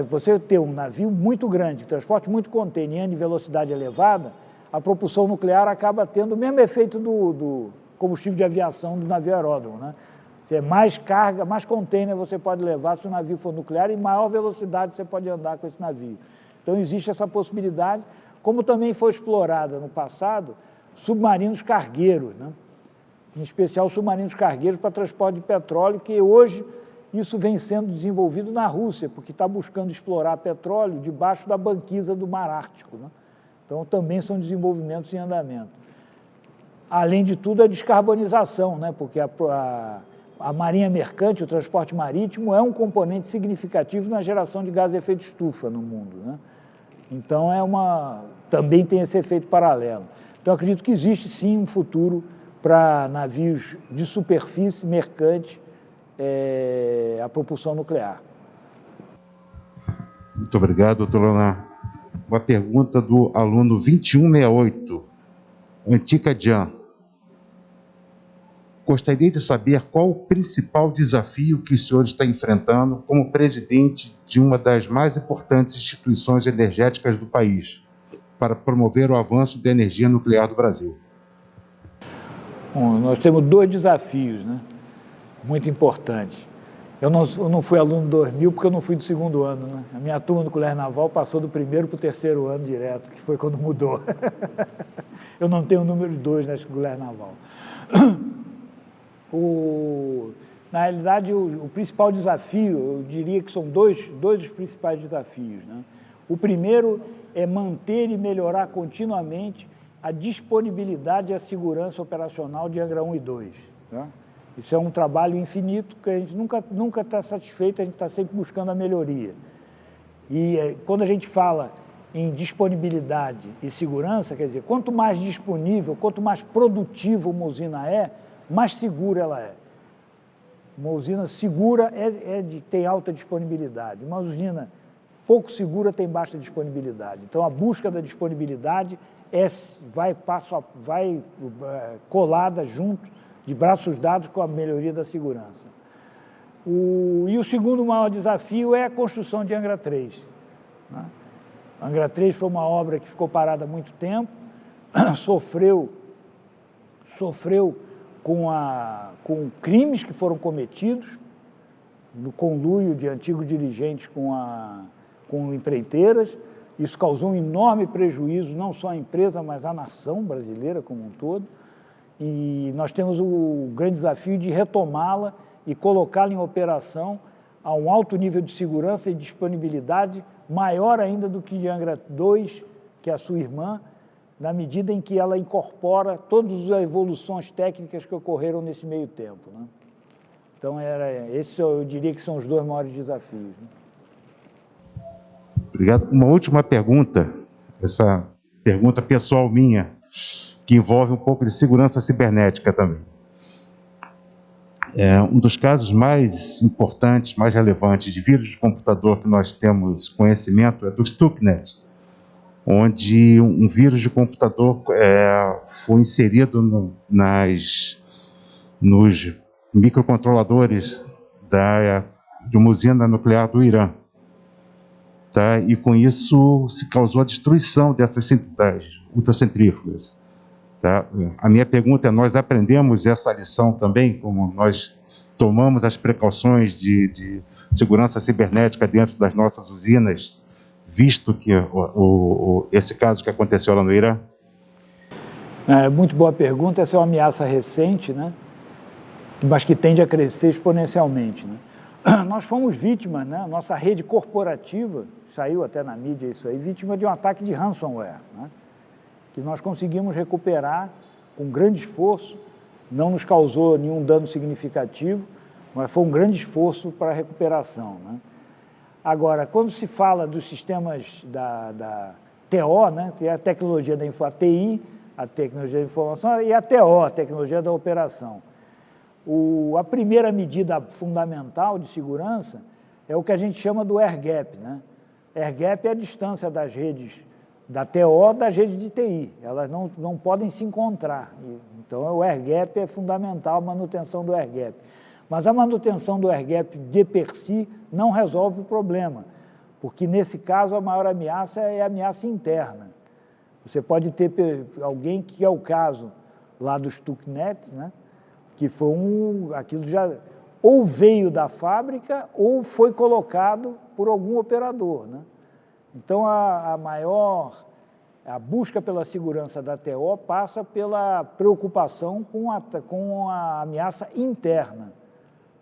Você ter um navio muito grande, que transporte muito container e anda em velocidade elevada, a propulsão nuclear acaba tendo o mesmo efeito do combustível de aviação do navio aeródromo, né? Mais carga, mais container você pode levar se o navio for nuclear e maior velocidade você pode andar com esse navio. Então, existe essa possibilidade, como também foi explorada no passado, submarinos cargueiros, né? Em especial submarinos cargueiros para transporte de petróleo, que hoje isso vem sendo desenvolvido na Rússia, porque está buscando explorar petróleo debaixo da banquisa do Mar Ártico, né? Então, também são desenvolvimentos em andamento. Além de tudo, a descarbonização, né? Porque a marinha mercante, o transporte marítimo, é um componente significativo na geração de gás de efeito estufa no mundo, né? Então, também tem esse efeito paralelo. Então, acredito que existe, sim, um futuro para navios de superfície mercante a propulsão nuclear. Muito obrigado, doutor Leonardo. Uma pergunta do aluno 2168, Antica Jan. Gostaria de saber qual o principal desafio que o senhor está enfrentando como presidente de uma das mais importantes instituições energéticas do país, para promover o avanço da energia nuclear do Brasil. Bom, nós temos 2 desafios, né, muito importantes. Eu não fui aluno 2000 porque eu não fui do 2º ano, né? A minha turma do Colégio Naval passou do 1º para o 3º ano direto, que foi quando mudou. Eu não tenho o número 2 nesse Colégio Naval. Na realidade, o principal desafio, eu diria que são dois dos principais desafios, né? O primeiro é manter e melhorar continuamente a disponibilidade e a segurança operacional de Angra 1 e 2, né? Isso é um trabalho infinito, que a gente nunca está satisfeito, a gente está sempre buscando a melhoria. E quando a gente fala em disponibilidade e segurança, quer dizer, quanto mais disponível, quanto mais produtiva uma usina mais segura ela é. Uma usina segura tem alta disponibilidade. Uma usina pouco segura tem baixa disponibilidade. Então, a busca da disponibilidade vai colada junto, de braços dados com a melhoria da segurança. E o segundo maior desafio é a construção de Angra 3. Né? Angra 3 foi uma obra que ficou parada há muito tempo, sofreu com crimes que foram cometidos, no conluio de antigos dirigentes com empreiteiras. Isso causou um enorme prejuízo, não só à empresa, mas à nação brasileira como um todo. E nós temos o grande desafio de retomá-la e colocá-la em operação a um alto nível de segurança e disponibilidade, maior ainda do que de Angra 2, que é a sua irmã, na medida em que ela incorpora todas as evoluções técnicas que ocorreram nesse meio tempo, né? Então, esse eu diria que são os 2 maiores desafios, né? Obrigado. Uma última pergunta, essa pergunta pessoal minha, que envolve um pouco de segurança cibernética também. Um dos casos mais importantes, mais relevantes de vírus de computador que nós temos conhecimento é do Stuxnet, onde um vírus de computador foi inserido nos microcontroladores de uma usina nuclear do Irã. Tá? E com isso se causou a destruição dessas centrais ultracentrífugas. Tá? A minha pergunta é, nós aprendemos essa lição também, como nós tomamos as precauções de segurança cibernética dentro das nossas usinas, visto que esse caso que aconteceu lá no Irã? Muito boa pergunta. Essa é uma ameaça recente, né? Mas que tende a crescer exponencialmente, né? Nós fomos vítimas, né? Nossa rede corporativa, saiu até na mídia isso aí, vítima de um ataque de ransomware, né? Que nós conseguimos recuperar com grande esforço, não nos causou nenhum dano significativo, mas foi um grande esforço para a recuperação, né? Agora, quando se fala dos sistemas da TO, né, que é a tecnologia da a TI, a tecnologia da informação, e a TO, a tecnologia da operação. A primeira medida fundamental de segurança é o que a gente chama do air gap, né? Air gap é a distância das redes da TO das redes de TI. Elas não podem se encontrar. Então, o air gap é fundamental, a manutenção do air gap. Mas a manutenção do air gap de per si não resolve o problema, porque nesse caso a maior ameaça é a ameaça interna. Você pode ter alguém, que é o caso lá dos Stuxnet, né? Que foi aquilo já ou veio da fábrica ou foi colocado por algum operador, né? Então, a A busca pela segurança da TO passa pela preocupação com a ameaça interna,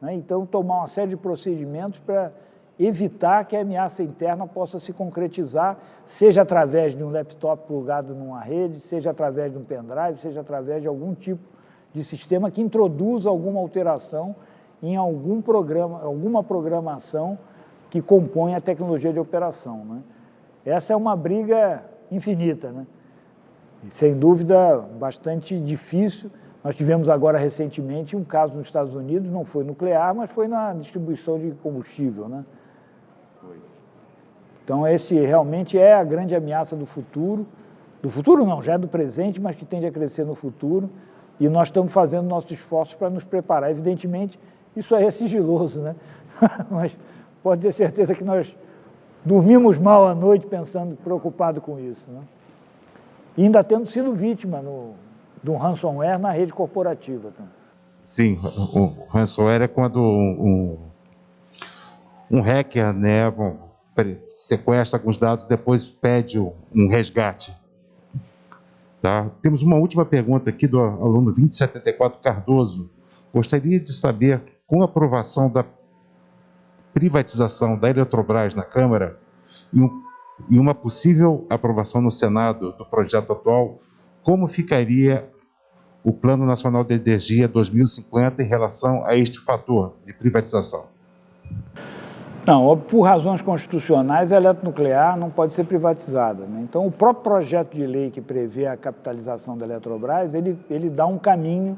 né? Então, tomar uma série de procedimentos para evitar que a ameaça interna possa se concretizar, seja através de um laptop plugado numa rede, seja através de um pendrive, seja através de algum tipo de sistema que introduza alguma alteração em algum programa, alguma programação que compõe a tecnologia de operação, né? Essa é uma briga infinita, né? E, sem dúvida, bastante difícil. Nós tivemos agora recentemente um caso nos Estados Unidos, não foi nuclear, mas foi na distribuição de combustível, né? Então, esse realmente é a grande ameaça do futuro não, já é do presente, mas que tende a crescer no futuro, e nós estamos fazendo nossos esforços para nos preparar. Evidentemente, isso aí é sigiloso, né? Mas pode ter certeza que nós dormimos mal à noite pensando, preocupado com isso, né? E ainda tendo sido vítima de um ransomware na rede corporativa. Tá? Sim, o ransomware é quando um hacker, né, sequestra alguns dados e depois pede um resgate. Tá? Temos uma última pergunta aqui do aluno 2074 Cardoso. Gostaria de saber, com a aprovação da privatização da Eletrobras na Câmara e uma possível aprovação no Senado do projeto atual, como ficaria o Plano Nacional de Energia 2050 em relação a este fator de privatização? Não, por razões constitucionais, a eletronuclear não pode ser privatizada, né? Então, o próprio projeto de lei que prevê a capitalização da Eletrobras, ele dá um caminho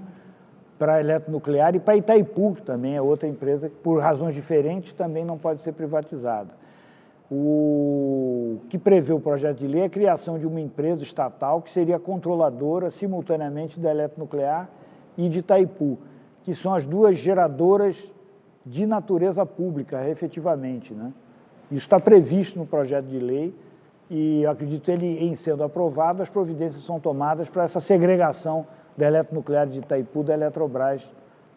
para a eletronuclear e para a Itaipu, que também é outra empresa que, por razões diferentes, também não pode ser privatizada. O que prevê o projeto de lei é a criação de uma empresa estatal que seria controladora simultaneamente da eletronuclear e de Itaipu, que são as duas geradoras de natureza pública, efetivamente, né? Isso está previsto no projeto de lei e eu acredito ele, em sendo aprovado, as providências são tomadas para essa segregação da eletronuclear de Itaipu da Eletrobras,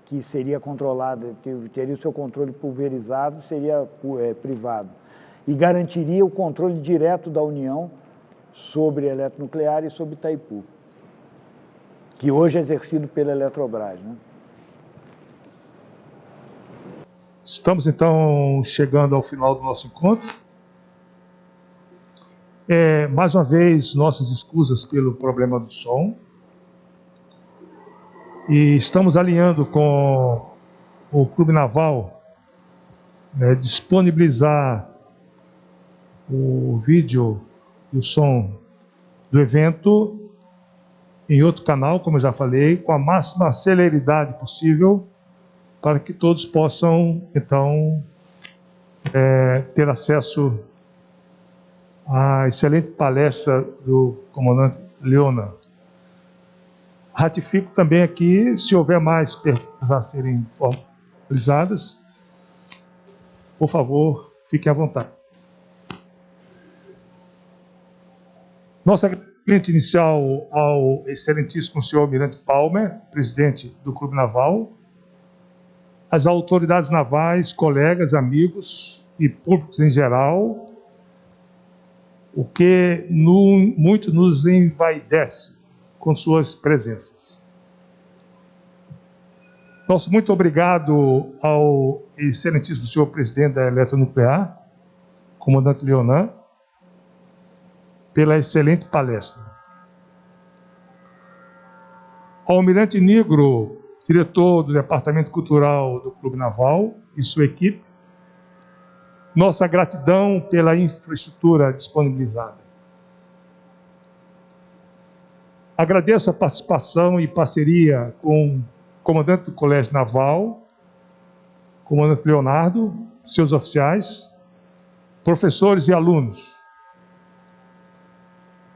que seria controlada, teria o seu controle pulverizado, seria privado. E garantiria o controle direto da União sobre a eletronuclear e sobre Itaipu, que hoje é exercido pela Eletrobras, né? Estamos, então, chegando ao final do nosso encontro. Mais uma vez, nossas escusas pelo problema do som. E estamos alinhando com o Clube Naval, disponibilizar o vídeo e o som do evento em outro canal, como eu já falei, com a máxima celeridade possível, para que todos possam, então, ter acesso à excelente palestra do comandante Leonan. Ratifico também aqui, se houver mais perguntas a serem formalizadas, por favor, fiquem à vontade. Nosso agradecimento inicial ao excelentíssimo senhor Almirante Palmer, presidente do Clube Naval, as autoridades navais, colegas, amigos e públicos em geral, o que muito nos envaidece com suas presenças. Nosso muito obrigado ao excelentíssimo senhor presidente da Eletronuclear, comandante Leonan, pela excelente palestra. Ao Almirante Nigro, diretor do Departamento Cultural do Clube Naval e sua equipe, nossa gratidão pela infraestrutura disponibilizada. Agradeço a participação e parceria com o comandante do Colégio Naval, comandante Leonardo, seus oficiais, professores e alunos.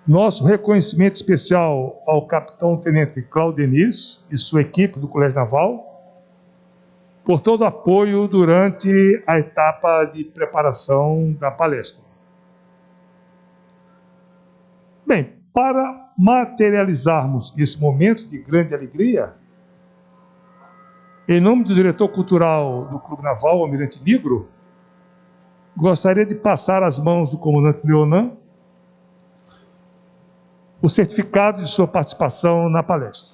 Nosso reconhecimento especial ao capitão-tenente Cláudio Denis e sua equipe do Colégio Naval por todo o apoio durante a etapa de preparação da palestra. Bem, para materializarmos esse momento de grande alegria, em nome do diretor cultural do Clube Naval, Almirante Nigro, gostaria de passar às mãos do comandante Leonan o certificado de sua participação na palestra.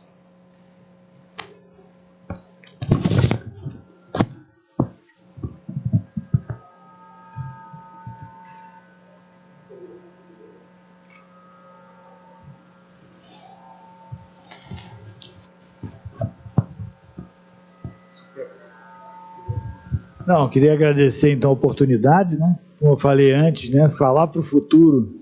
Não, queria agradecer então a oportunidade, né? Como eu falei antes, né? Falar para o futuro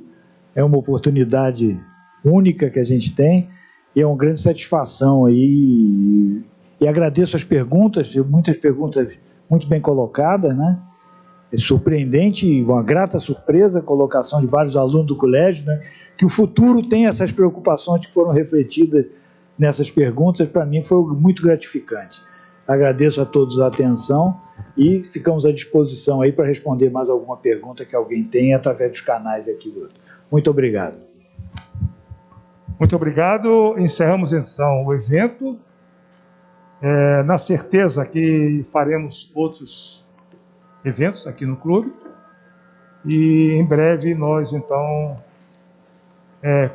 é uma oportunidade única que a gente tem e é uma grande satisfação aí. E agradeço as perguntas, muitas perguntas muito bem colocadas, né? É surpreendente, uma grata surpresa a colocação de vários alunos do colégio, né? Que o futuro tem essas preocupações que foram refletidas nessas perguntas, para mim foi muito gratificante. Agradeço a todos a atenção e ficamos à disposição aí para responder mais alguma pergunta que alguém tenha através dos canais aqui do outro. Muito obrigado. Muito obrigado. Encerramos então o evento, na certeza que faremos outros eventos aqui no clube e em breve nós então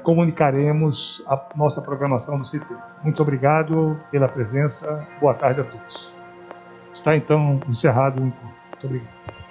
comunicaremos a nossa programação do CT. Muito obrigado pela presença. Boa tarde a todos. Está então encerrado o encontro. Muito obrigado.